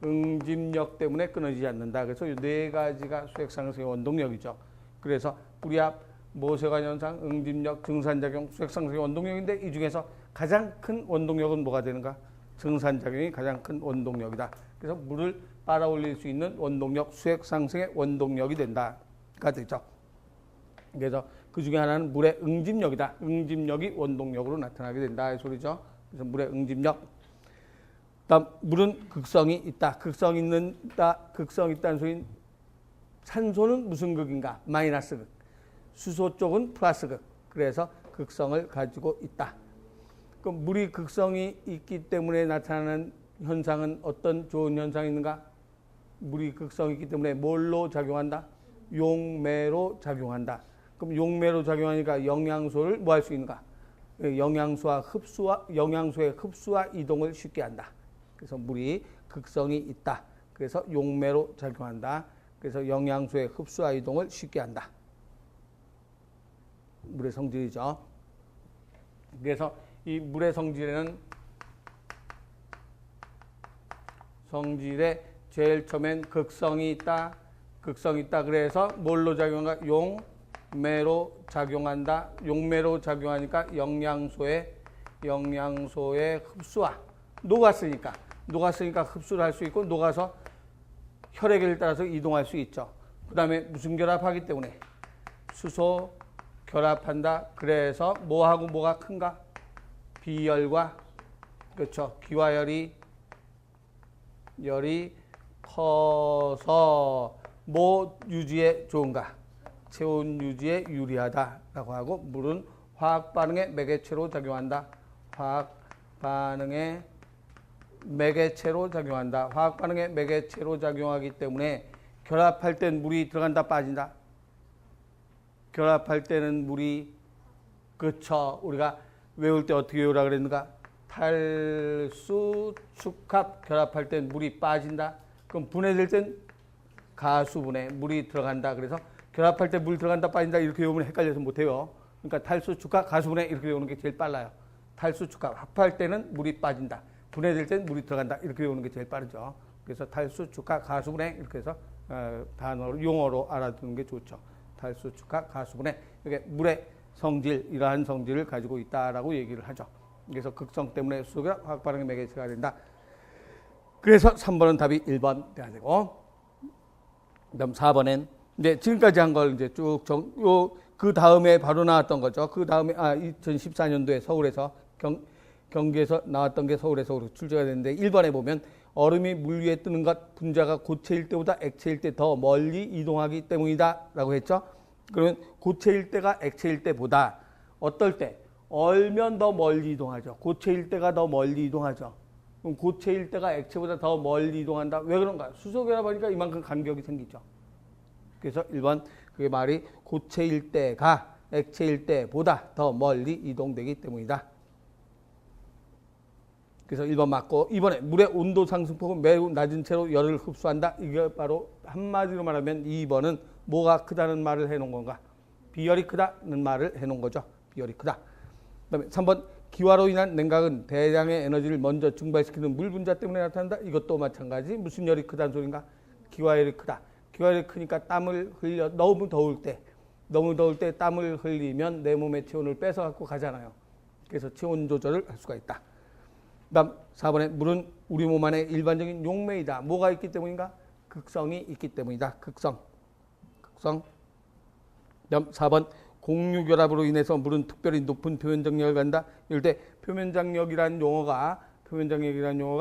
응집력 때문에 끊어지지 않는다. 그래서 이 네 가지가 수액 상승의 원동력이죠. 그래서 뿌리 앞 모세관 현상, 응집력, 증산작용, 수액 상승의 원동력인데 이 중에서 가장 큰 원동력은 뭐가 되는가? 증산작용이 가장 큰 원동력이다. 그래서 물을 빨아올릴 수 있는 원동력, 수액 상승의 원동력이 된다가 되죠. 그래서 그 중에 하나는 물의 응집력이다. 응집력이 원동력으로 나타나게 된다. 이 소리죠. 그래서 물의 응집력. 다음 물은 극성이 있다. 극성 있다는 소리는 산소는 무슨 극인가? 마이너스 극. 수소 쪽은 플러스 극. 그래서 극성을 가지고 있다. 그럼 물이 극성이 있기 때문에 나타나는 현상은 어떤 좋은 현상이 있는가? 물이 극성이 있기 때문에 뭘로 작용한다? 용매로 작용한다. 그럼 용매로 작용하니까 영양소를 뭐 할 수 있는가? 영양소의 흡수와 이동을 쉽게 한다. 그래서 물이 극성이 있다. 그래서 용매로 작용한다. 그래서 영양소의 흡수와 이동을 쉽게 한다. 물의 성질이죠. 그래서 이 물의 성질에 제일 처음엔 극성이 있다. 그래서 뭘로 작용한가? 용매로 작용한다. 용매로 작용하니까 영양소의 흡수와 녹았으니까 흡수를 할 수 있고 녹아서 혈액을 따라서 이동할 수 있죠. 그 다음에 무슨 결합하기 때문에 수소 결합한다. 그래서 뭐하고 뭐가 큰가? 비열과 그렇죠. 기와열이 커서 뭐 유지에 좋은가? 체온 유지에 유리하다라고 하고 물은 화학 반응의 매개체로 작용한다. 화학 반응의 매개체로 작용하기 때문에 결합할 땐 물이 들어간다 빠진다. 결합할 때는 물이 그쵸. 우리가 외울 때 어떻게 외우라 그랬는가? 탈수 축합 결합할 땐 물이 빠진다. 그럼 분해될 땐 가수분해 물이 들어간다. 그래서 결합할 때 물 들어간다 빠진다 이렇게 외우면 헷갈려서 못해요. 그러니까 탈수 축합 가수분해 이렇게 외우는 게 제일 빨라요. 탈수 축합 합할 때는 물이 빠진다. 분해될 때는 물이 들어간다. 이렇게 외우는 게 제일 빠르죠. 그래서 탈수 축합 가수분해 이렇게 해서 단어로 용어로 알아두는 게 좋죠. 탈수 축합 가수분해 이게 물의 성질 이러한 성질을 가지고 있다라고 얘기를 하죠. 그래서 극성 때문에 수소결합 화학 반응의 매개체가 된다. 그래서 3번은 답이 1번 돼야 되고, 그다음 4번엔 이제 지금까지 한 걸 이제 쭉 그 다음에 바로 나왔던 거죠. 그 다음에 2014년도에 서울에서 경기에서 나왔던 게 서울에서 출제가 됐는데 1번에 보면 얼음이 물 위에 뜨는 것 분자가 고체일 때보다 액체일 때 더 멀리 이동하기 때문이다라고 했죠. 그러면 고체일 때가 액체일 때보다 어떨 때? 얼면 더 멀리 이동하죠. 고체일 때가 더 멀리 이동하죠. 그럼 고체일 때가 액체보다 더 멀리 이동한다. 왜 그런가? 수소 결합하니까 이만큼 간격이 생기죠. 그래서 1번 그게 말이 고체일 때가 액체일 때보다 더 멀리 이동되기 때문이다. 그래서 1번 맞고, 이번에 물의 온도 상승폭은 매우 낮은 채로 열을 흡수한다. 이게 바로 한마디로 말하면 2번은 뭐가 크다는 말을 해놓은 건가? 비열이 크다는 말을 해놓은 거죠. 비열이 크다. 그다음에 3번 기화로 인한 냉각은 대량의 에너지를 먼저 증발시키는 물 분자 때문에 나타난다. 이것도 마찬가지. 무슨 열이 크다는 소린가? 기화열이 크다. 기화열이 크니까 땀을 흘려 너무 더울 때 땀을 흘리면 내 몸의 체온을 뺏어 갖고 가잖아요. 그래서 체온 조절을 할 수가 있다. 그다음 4번에 물은 우리 몸 안에 일반적인 용매이다. 뭐가 있기 때문인가? 극성이 있기 때문이다. 극성. 그다음 4번 공유결합으로 인해서 물은 특별히 높은 표면장력을 갖는다. 이럴 때 표면장력이라는 용어가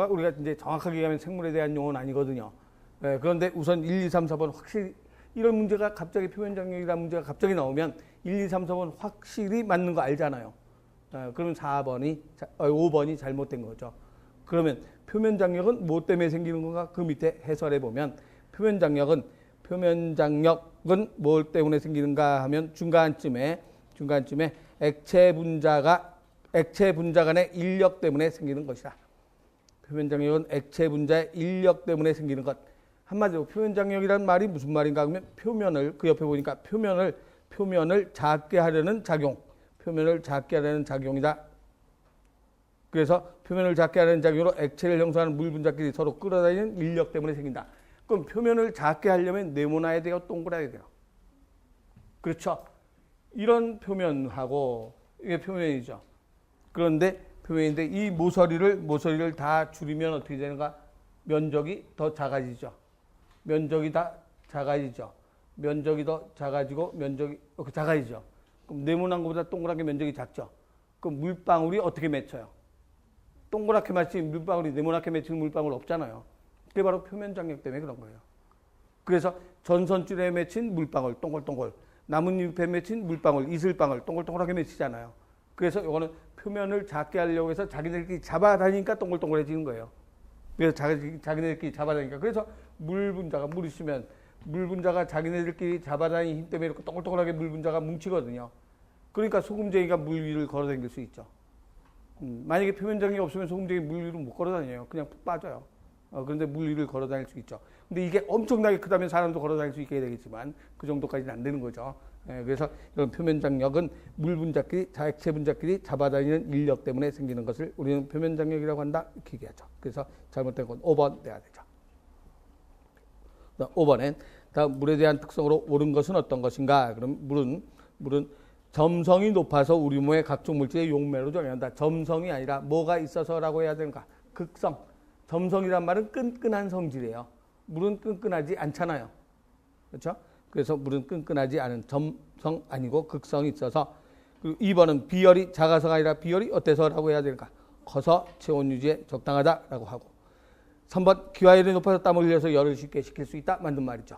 우리가 이제 정확하게 얘기하면 생물에 대한 용어는 아니거든요. 네, 그런데 우선 1, 2, 3, 4번 확실히 이런 문제가 갑자기 표면장력이라는 문제가 갑자기 나오면 1, 2, 3, 4번 확실히 맞는 거 알잖아요. 그러면 5번이 잘못된 거죠. 그러면 표면장력은 뭐 때문에 생기는 건가? 그 밑에 해설해 보면 표면장력은 뭘 때문에 생기는가 하면 중간쯤에 액체 분자 간의 인력 때문에 생기는 것이다. 표면장력은 액체 분자의 인력 때문에 생기는 것. 한마디로 표면장력이라는 말이 무슨 말인가 하면 표면을 그 옆에 보니까 표면을 작게 하려는 작용, 표면을 작게 하려는 작용이다. 그래서 표면을 작게 하려는 작용으로 액체를 형성하는 물 분자끼리 서로 끌어다니는 인력 때문에 생긴다. 그럼 표면을 작게 하려면 네모나야 돼요? 동그라야 돼요? 그렇죠. 이런 표면하고 이게 표면이죠. 그런데 표면인데 이 모서리를 다 줄이면 어떻게 되는가? 면적이 더 작아지죠. 면적이 다 작아지죠. 면적이 더 작아지고 면적이 이렇게 작아지죠. 그럼 네모난 것보다 동그란 게 면적이 작죠. 그럼 물방울이 어떻게 맺혀요? 동그랗게 맺힌 물방울이 네모나게 맺힌 물방울 없잖아요. 그게 바로 표면 장력 때문에 그런 거예요. 그래서 전선줄에 맺힌 물방울 동글동글, 나뭇잎에 맺힌 물방울, 이슬방울 동글동글하게 맺히잖아요. 그래서 이거는 표면을 작게 하려고 해서 자기들끼리 잡아다니니까 동글동글해지는 거예요. 그래서 자기네들끼리 잡아다니니까. 그래서 물 분자가 물 있으면 물 분자가 자기네들끼리 잡아다니는 힘 때문에 이렇게 동글동글하게 물 분자가 뭉치거든요. 그러니까 소금쟁이가 물 위를 걸어다닐 수 있죠. 만약에 표면장이 없으면 소금쟁이 물 위로 못 걸어다녀요. 그냥 푹 빠져요. 그런데 물 위를 걸어다닐 수 있죠. 근데 이게 엄청나게 크다면 사람도 걸어다닐 수 있게 되겠지만 그 정도까지는 안 되는 거죠. 그래서 이런 표면장력은 물 분자끼리, 액체 분자끼리 잡아다니는 인력 때문에 생기는 것을 우리는 표면장력이라고 한다. 이렇게 얘기하죠. 그래서 잘못된 건 5번 돼야 되죠. 5번엔 다음 물에 대한 특성으로 옳은 것은 어떤 것인가? 그럼 물은 점성이 높아서 우리 몸의 각종 물질의 용매로 정의한다. 점성이 아니라 뭐가 있어서라고 해야 되는가? 극성. 점성이란 말은 끈끈한 성질이에요. 물은 끈끈하지 않잖아요. 그렇죠? 그래서 물은 끈끈하지 않은 점성 아니고 극성이 있어서. 그리고 2번은 비열이 작아서가 아니라 비열이 어때서라고 해야 될까? 커서 체온 유지에 적당하다라고 하고. 3번 기화열이 높아서 땀을 흘려서 열을 쉽게 식힐 수 있다. 맞는 말이죠.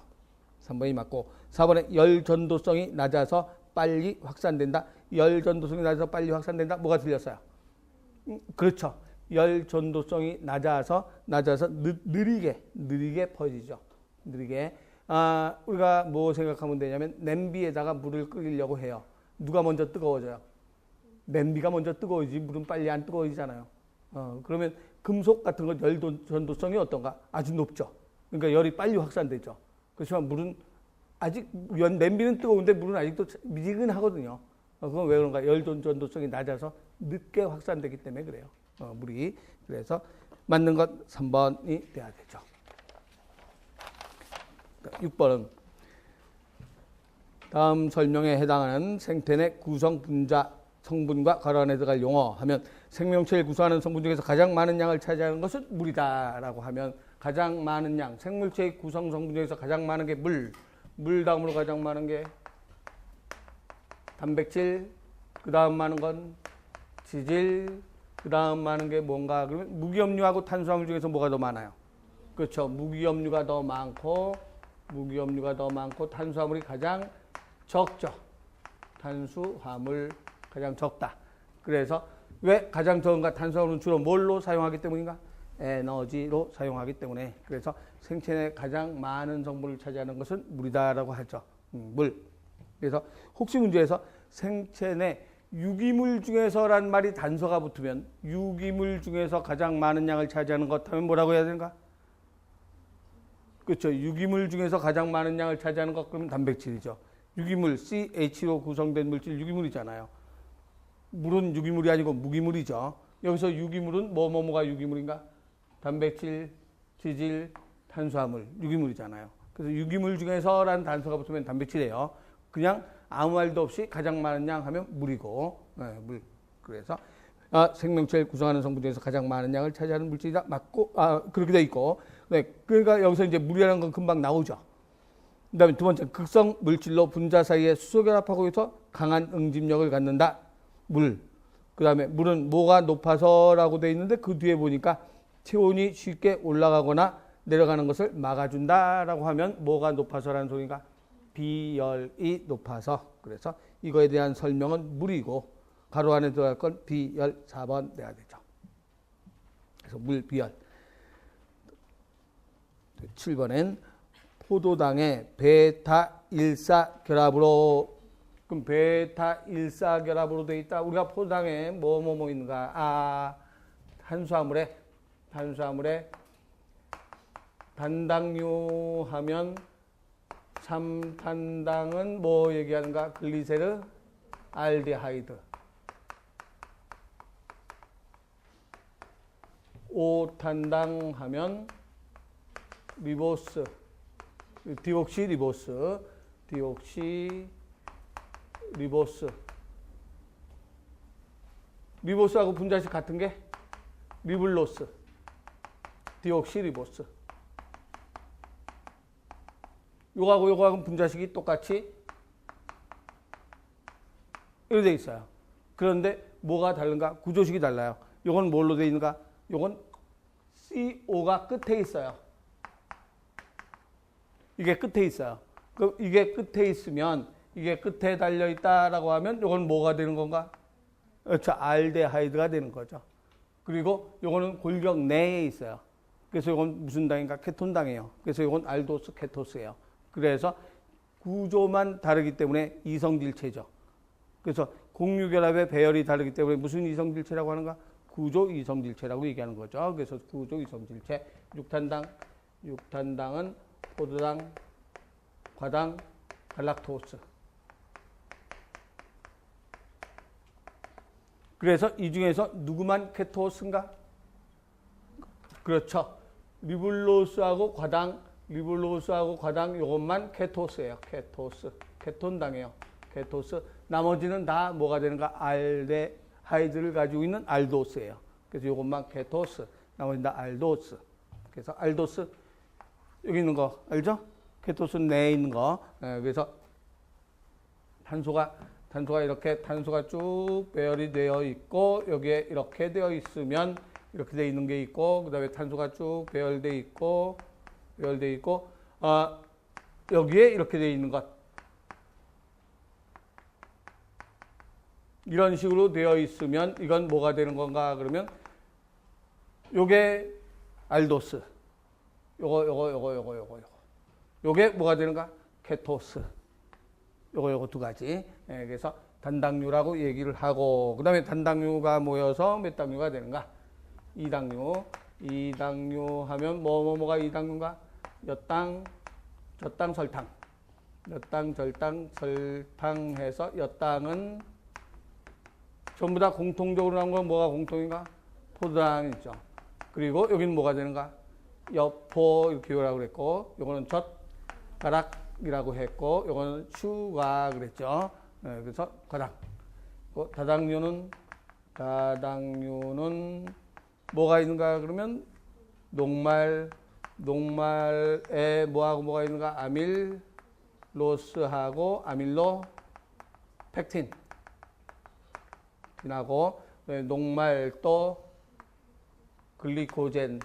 3번이 맞고. 4번에 열 전도성이 낮아서 빨리 확산된다. 열 전도성이 낮아서 빨리 확산된다. 뭐가 틀렸어요? 그렇죠. 열 전도성이 낮아서 느리게 퍼지죠. 느리게. 우리가 뭐 생각하면 되냐면 냄비에다가 물을 끓이려고 해요. 누가 먼저 뜨거워져요? 냄비가 먼저 뜨거워지지 물은 빨리 안 뜨거워지잖아요. 그러면 금속 같은 건 열 전도성이 어떤가? 아주 높죠. 그러니까 열이 빨리 확산되죠. 그렇지만 물은 아직 냄비는 뜨거운데 물은 아직도 미지근하거든요. 그건 왜 그런가? 열 전도성이 낮아서 늦게 확산되기 때문에 그래요. 물이. 그래서 맞는 것 3번이 돼야 되죠. 6번은 다음 설명에 해당하는 생태 내 구성 분자 성분과 가로 안에 들어갈 용어 하면 생명체를 구성하는 성분 중에서 가장 많은 양을 차지하는 것은 물이다라고 하면 가장 많은 양, 생물체의 구성 성분 중에서 가장 많은 게 물 다음으로 가장 많은 게 단백질, 그 다음 많은 건 지질, 그 다음 많은 게 뭔가 그러면 무기염류하고 탄수화물 중에서 뭐가 더 많아요? 그렇죠. 무기염류가 더 많고 탄수화물이 가장 적죠. 탄수화물 가장 적다. 그래서 왜 가장 적은가? 탄수화물은 주로 뭘로 사용하기 때문인가? 에너지로 사용하기 때문에. 그래서 생체 내 가장 많은 성분을 차지하는 것은 물이다라고 하죠. 물. 그래서 혹시 문제에서 생체 내 유기물 중에서란 말이 단서가 붙으면 유기물 중에서 가장 많은 양을 차지하는 것 하면 뭐라고 해야 되는가? 그렇죠. 유기물 중에서 가장 많은 양을 차지하는 것 그러면 단백질이죠. 유기물 CH로 구성된 물질 유기물이잖아요. 물은 유기물이 아니고 무기물이죠. 여기서 유기물은 뭐가 유기물인가? 단백질, 지질, 탄수화물, 유기물이잖아요. 그래서 유기물 중에서라는 단서가 붙으면 단백질이에요. 그냥 아무 말도 없이 가장 많은 양 하면 물이고, 물. 그래서 생명체를 구성하는 성분 중에서 가장 많은 양을 차지하는 물질이다. 맞고, 그렇게 돼 있고. 네, 그러니까 여기서 이제 물이라는 건 금방 나오죠. 그 다음에 두 번째, 극성 물질로 분자 사이에 수소결합하고 있어 강한 응집력을 갖는다. 물. 그 다음에 물은 뭐가 높아서라고 돼 있는데 그 뒤에 보니까 체온이 쉽게 올라가거나 내려가는 것을 막아준다라고 하면 뭐가 높아서라는 소리인가? 비열이 높아서. 그래서 이거에 대한 설명은 물이고 가로 안에 들어갈 건 비열 4번 내야 되죠. 그래서 물, 비열. 7번엔 포도당의 베타1사 결합으로 그럼 베타1사 결합으로 되어 있다. 우리가 포도당에 뭐 있는가? 탄수화물에 단당류 하면 3탄당은 뭐 얘기하는가? 글리세르 알데하이드. 오탄당 하면 리보스, 디옥시 리보스, 디옥시 리보스. 리보스하고 분자식 같은 게 리블로스, 디옥시 리보스. 요거하고 분자식이 똑같이 이렇게 돼 있어요. 그런데 뭐가 다른가? 구조식이 달라요. 요건 뭘로 돼 있는가? 요건 CO가 끝에 있어요. 이게 끝에 있어요. 그럼 이게 끝에 있으면 이게 끝에 달려 있다라고 하면 요건 뭐가 되는 건가? 그렇죠. 알데하이드가 되는 거죠. 그리고 요거는 골격 내에 있어요. 그래서 요건 무슨 당인가? 케톤당이에요. 그래서 요건 알도스 케토스예요. 그래서 구조만 다르기 때문에 이성질체죠. 그래서 공유결합의 배열이 다르기 때문에 무슨 이성질체라고 하는가? 구조 이성질체라고 얘기하는 거죠. 그래서 구조 이성질체. 육탄당은 포도당, 과당, 갈락토스. 그래서 이 중에서 누구만 케토스인가? 그렇죠. 리블로스하고 과당 요것만 케토스예요. 케토스. 케톤당이에요. 케토스. 나머지는 다 뭐가 되는가? 알데하이드를 가지고 있는 알도스예요. 그래서 요것만 케토스. 나머지는 다 알도스. 그래서 알도스 여기 있는 거 알죠? 케토스 내에 있는 거. 그래서 탄소가 이렇게 탄소가 쭉 배열이 되어 있고 여기에 이렇게 되어 있으면 이렇게 되어 있는 게 있고 그다음에 탄소가 쭉 배열돼 있고 여기에 이렇게 되어 있는 것 이런 식으로 되어 있으면 이건 뭐가 되는 건가? 그러면 요게 알도스 요게 뭐가 되는가? 케토스 요거 두 가지. 그래서 단당류라고 얘기를 하고 그다음에 단당류가 모여서 몇 당류가 되는가? 2당류 하면 뭐가 2당류인가? 엿당, 젖당, 설탕. 엿당, 절당, 설탕 해서 엿당은 전부 다 공통적으로 나온 건 뭐가 공통인가? 포도당 있죠. 그리고 여기는 뭐가 되는가? 여포 이렇게 요라고 그랬고 요거는 젓가락이라고 했고 요거는 슈가 그랬죠. 그래서 과당. 다당류는 뭐가 있는가? 그러면 녹말에 뭐가 있는가? 아밀로스하고 아밀로 펙틴. 하고 녹말 또 글리코젠,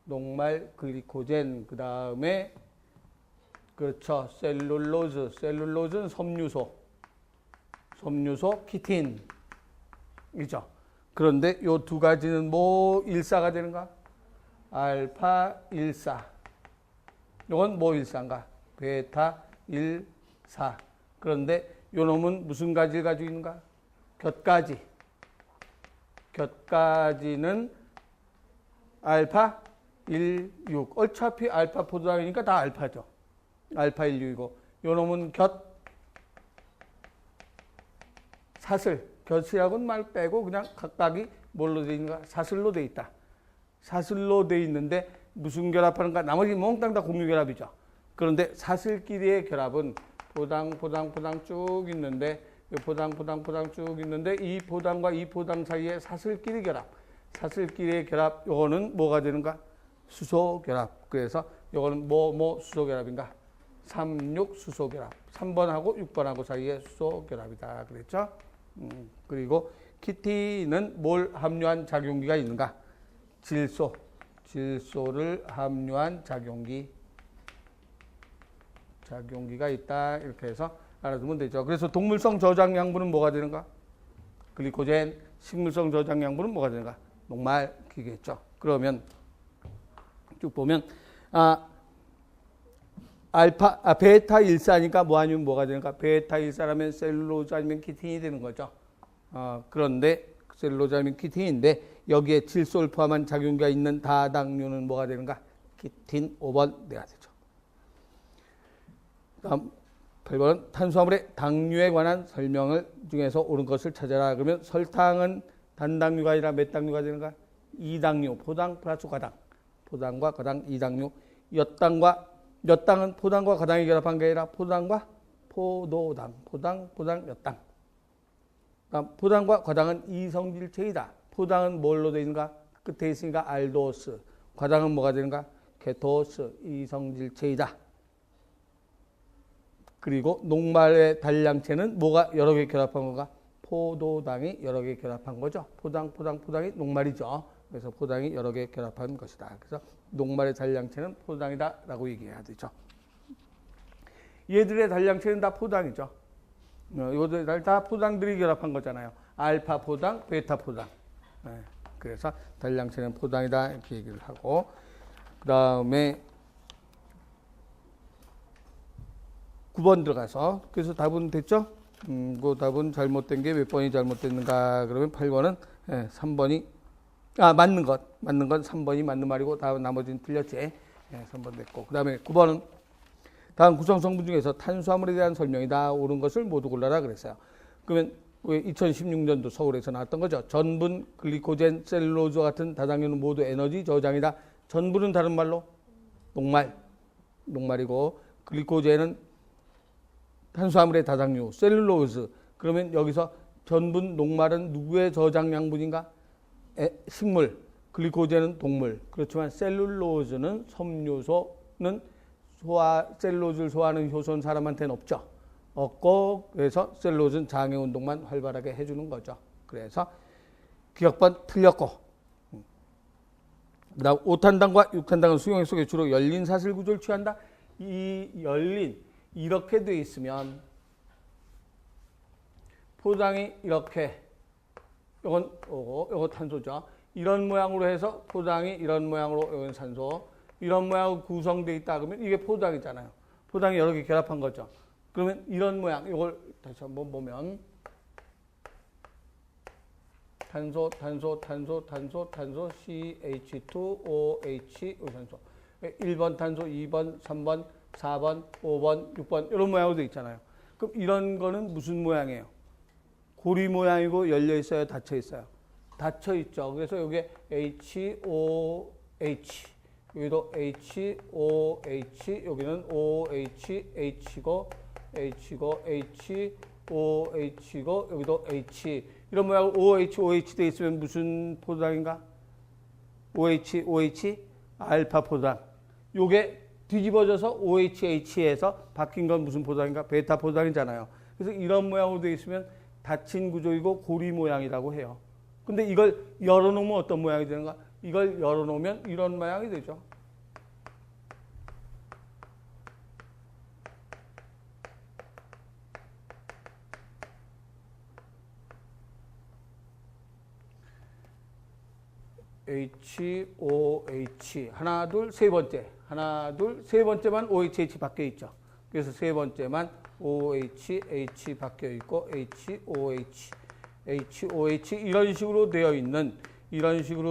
녹말 글리코젠, 그 다음에 그렇죠. 셀룰로즈는 섬유소 키틴이죠. 그런데 요 두 가지는 뭐 일사가 되는가? 알파 일사. 요건 뭐 일사인가? 베타 일사. 그런데 요 놈은 무슨 가지를 가지고 있는가? 곁가지는 알파 16. 어차피 알파 포도당이니까 다 알파죠. 알파 16이고 요 놈은 곁이라고는 말 빼고 그냥 각각이 뭘로 되어 있는가? 사슬로 되어 있다. 사슬로 되어 있는데 무슨 결합하는가? 나머지 몽땅 다 공유결합이죠. 그런데 사슬끼리의 결합은 포당 쭉 있는데 포당 쭉 있는데 이 포당과 이 포당 사이에 사슬끼리 결합 요거는 뭐가 되는가? 수소결합. 그래서 요거는 뭐 수소결합인가? 36 수소결합. 3번하고 6번하고 사이에 수소결합이다 그랬죠. 그리고 키틴은 뭘 함유한 작용기가 있는가? 질소를 함유한 작용기가 있다. 이렇게 해서 알아두면 되죠. 그래서 동물성 저장 양분은 뭐가 되는가? 글리코젠. 식물성 저장 양분은 뭐가 되는가? 녹말기겠죠. 그러면 쭉 보면 베타 일사니까 뭐 아니면 뭐가 되는가? 베타 일사라면 셀룰로즈 아니면 키틴이 되는 거죠. 그런데 셀룰로즈 아니면 키틴인데 여기에 질소를 포함한 작용기가 있는 다당류는 뭐가 되는가? 키틴 5번 돼야 되죠. 다음 8번은 탄수화물의 당류에 관한 설명을 중에서 옳은 것을 찾아라. 그러면 설탕은 단당류가 아니라 몇 당류가 되는가? 2당류, 포당 플러스 과당. 포당과 과당 2당류. 엿당은 포당과 과당이 결합한 게 아니라 포당과 포도당. 포당, 엿당. 포당과 과당은 이성질체이다. 포당은 뭘로 되어 있는가? 끝에 있으니까 알도스. 과당은 뭐가 되는가? 케토스. 이성질체이다. 그리고 녹말의 단량체는 뭐가 여러 개 결합한 건가? 포도당이 여러 개 결합한 거죠. 포당이 녹말이죠. 그래서 포당이 여러 개 결합한 것이다. 그래서 녹말의 단량체는 포도당이다라고 얘기해야 되죠. 얘들의 단량체는 다 포당이죠. 이것들 다 포당들이 결합한 거잖아요. 알파 포당, 베타 포당. 그래서 단량체는 포당이다 이렇게 얘기를 하고, 그 다음에 9번 들어가서, 그래서 답은 됐죠? 그 답은 잘못된 게 몇 번이 잘못됐는가? 그러면 8번은 3번이 맞는 건 3번이 맞는 말이고, 다음 나머지는 틀렸지. 3번 됐고, 그 다음에 9번은 다음 구성 성분 중에서 탄수화물에 대한 설명이다. 옳은 것을 모두 골라라 그랬어요. 그러면 왜 2016년도 서울에서 나왔던 거죠. 전분, 글리코젠, 셀룰로즈 같은 다당류는 모두 에너지 저장이다. 전분은 다른 말로 녹말이고, 글리코젠은 탄수화물의 다당류, 셀룰로즈. 그러면 여기서 전분, 녹말은 누구의 저장 양분인가? 식물, 글리코젠은 동물. 그렇지만 셀룰로즈는 섬유소는 셀룰로즈를 소화하는 효소는 사람한테는 없고, 그래서 셀룰로즈는 장애 운동만 활발하게 해주는 거죠. 그래서 기억번 틀렸고, 그다음 5탄당과 6탄당은 수용액 속에 주로 열린 사슬 구조를 취한다. 이 열린 이렇게 돼 있으면 포당이 이렇게, 요거 탄소죠. 이런 모양으로 해서 포당이 이런 모양으로, 요건 산소, 이런 모양으로 구성되어 있다 그러면 이게 포당이잖아요. 포당이 여러 개 결합한 거죠. 그러면 이런 모양, 이걸 다시 한번 보면 탄소, CH2OH, 산소. 1번 탄소, 2번, 3번, 4번, 5번, 6번 이런 모양으로 되어 있잖아요. 그럼 이런 거는 무슨 모양이에요? 고리 모양이고 열려 있어요, 닫혀 있어요? 닫혀 있죠. 그래서 여기에 HOH, 여기도 HOH, 여기는 OHH고 HOH고 여기도 H. 이런 모양으로 OH 돼 있으면 무슨 포도당인가? OH 알파 포도당. 요게 뒤집어져서 OHH에서 바뀐 건 무슨 포도당인가? 베타 포도당이잖아요. 그래서 이런 모양으로 돼 있으면 닫힌 구조이고 고리 모양이라고 해요. 근데 이걸 열어놓으면 어떤 모양이 되는가? 이걸 열어놓으면 이런 모양이 되죠. HOH 하나 둘 세 번째만 OHH 바뀌어 있죠. 그래서 세 번째만 OHH 바뀌어 있고 HOH 이런 식으로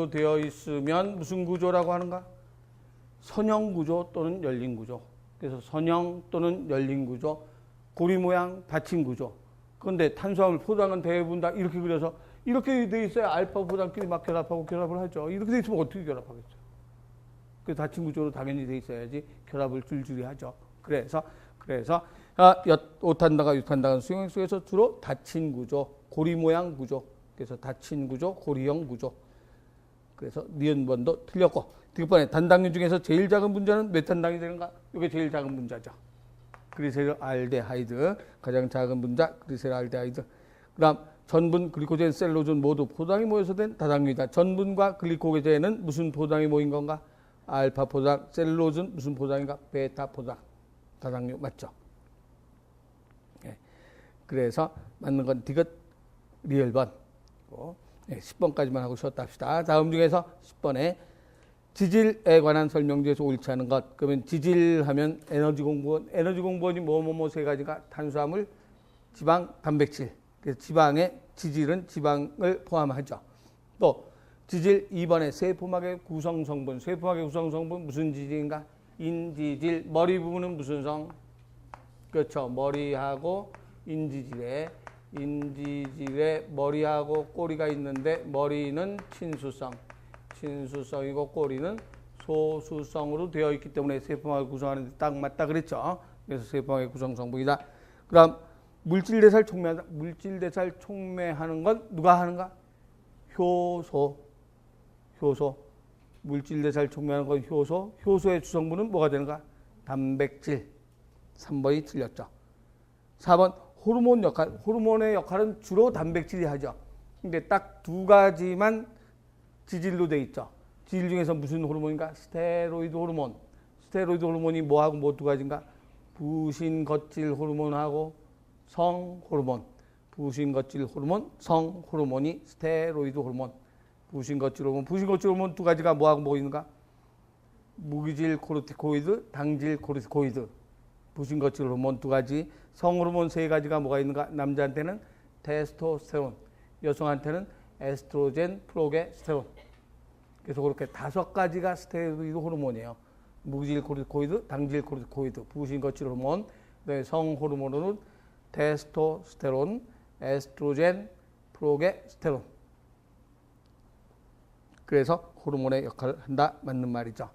되어 있으면 무슨 구조라고 하는가? 선형 구조 또는 열린 구조. 그래서 선형 또는 열린 구조, 고리 모양 닫힌 구조. 그런데 탄수화물 포당은 대부분 다 이렇게 그려서 이렇게 돼 있어야 알파 포당끼리 막 결합을 하죠. 이렇게 돼 있으면 어떻게 결합하겠죠? 그 닫힌 구조로 당연히 돼 있어야지 결합을 줄줄이 하죠. 그래서 5탄당과 6탄당은 수용액 속에서 주로 닫힌 구조, 고리 모양 구조. 그래서 닫힌 구조, 고리형 구조. 그래서 니은번도 틀렸고, 뒷번에 단당류 중에서 제일 작은 분자는 몇 탄당이 되는가? 이게 제일 작은 분자죠. 그리세르알데하이드, 가장 작은 분자 그리세르알데하이드. 그다음 전분, 글리코젠, 셀룰로즈는 모두 포당이 모여서 된 다당류이다. 전분과 글리코젠은 무슨 포당이 모인 건가? 알파 포당, 셀룰로즈는 무슨 포당인가? 베타 포당. 다당류 맞죠? 네. 그래서 맞는 건 디귿, 리을번. 10번까지만 하고 쉬었다 합시다. 다음 중에서 10번에 지질에 관한 설명지에서 옳지 않은 것. 그러면 지질하면 에너지 공부원이 뭐뭐뭐 세 가지가 탄수화물, 지방, 단백질. 그래서 지방의 지질은 지방을 포함하죠. 또 지질 2번에 세포막의 구성성분. 세포막의 구성성분 무슨 지질인가? 인지질. 머리 부분은 무슨 성? 그렇죠. 머리하고 인지질의 인지질에 머리하고 꼬리가 있는데 머리는 친수성이고 꼬리는 소수성으로 되어 있기 때문에 세포막을 구성하는 데 딱 맞다 그랬죠. 그래서 세포막의 구성 성분이다. 그다음 물질대사를 촉매한다. 물질대사를 촉매하는 건 누가 하는가? 효소. 물질대사를 촉매하는 건 효소. 효소의 주성분은 뭐가 되는가? 단백질. 3번이 틀렸죠. 4번 호르몬 역할. 호르몬의 역할은 주로 단백질이 하죠. 근데 딱 두 가지만 지질로 돼 있죠. 지질 중에서 무슨 호르몬인가? 스테로이드 호르몬. 스테로이드 호르몬이 뭐하고 뭐 두 가지인가? 부신거칠 호르몬하고 성호르몬. 부신거칠 호르몬, 성호르몬이 스테로이드 호르몬. 부신거칠 호르몬 두 가지가 뭐하고 뭐 있는가? 무기질 코르티코이드, 당질 코르티코이드. 부신거칠 호르몬 두 가지. 성호르몬 세 가지가 뭐가 있는가? 남자한테는 테스토스테론, 여성한테는 에스트로겐, 프로게스테론. 그래서 그렇게 5가지가 스테로이드 호르몬이에요. 무기질 코르티코이드, 당질 코르티코이드, 부신거칠 호르몬, 성호르몬은 테스토스테론, 에스트로겐, 프로게스테론. 그래서 호르몬의 역할을 한다. 맞는 말이죠.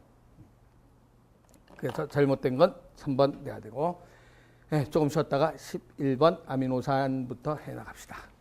그래서 잘못된 건 3번 내야 되고, 조금 쉬었다가 11번 아미노산부터 해나갑시다.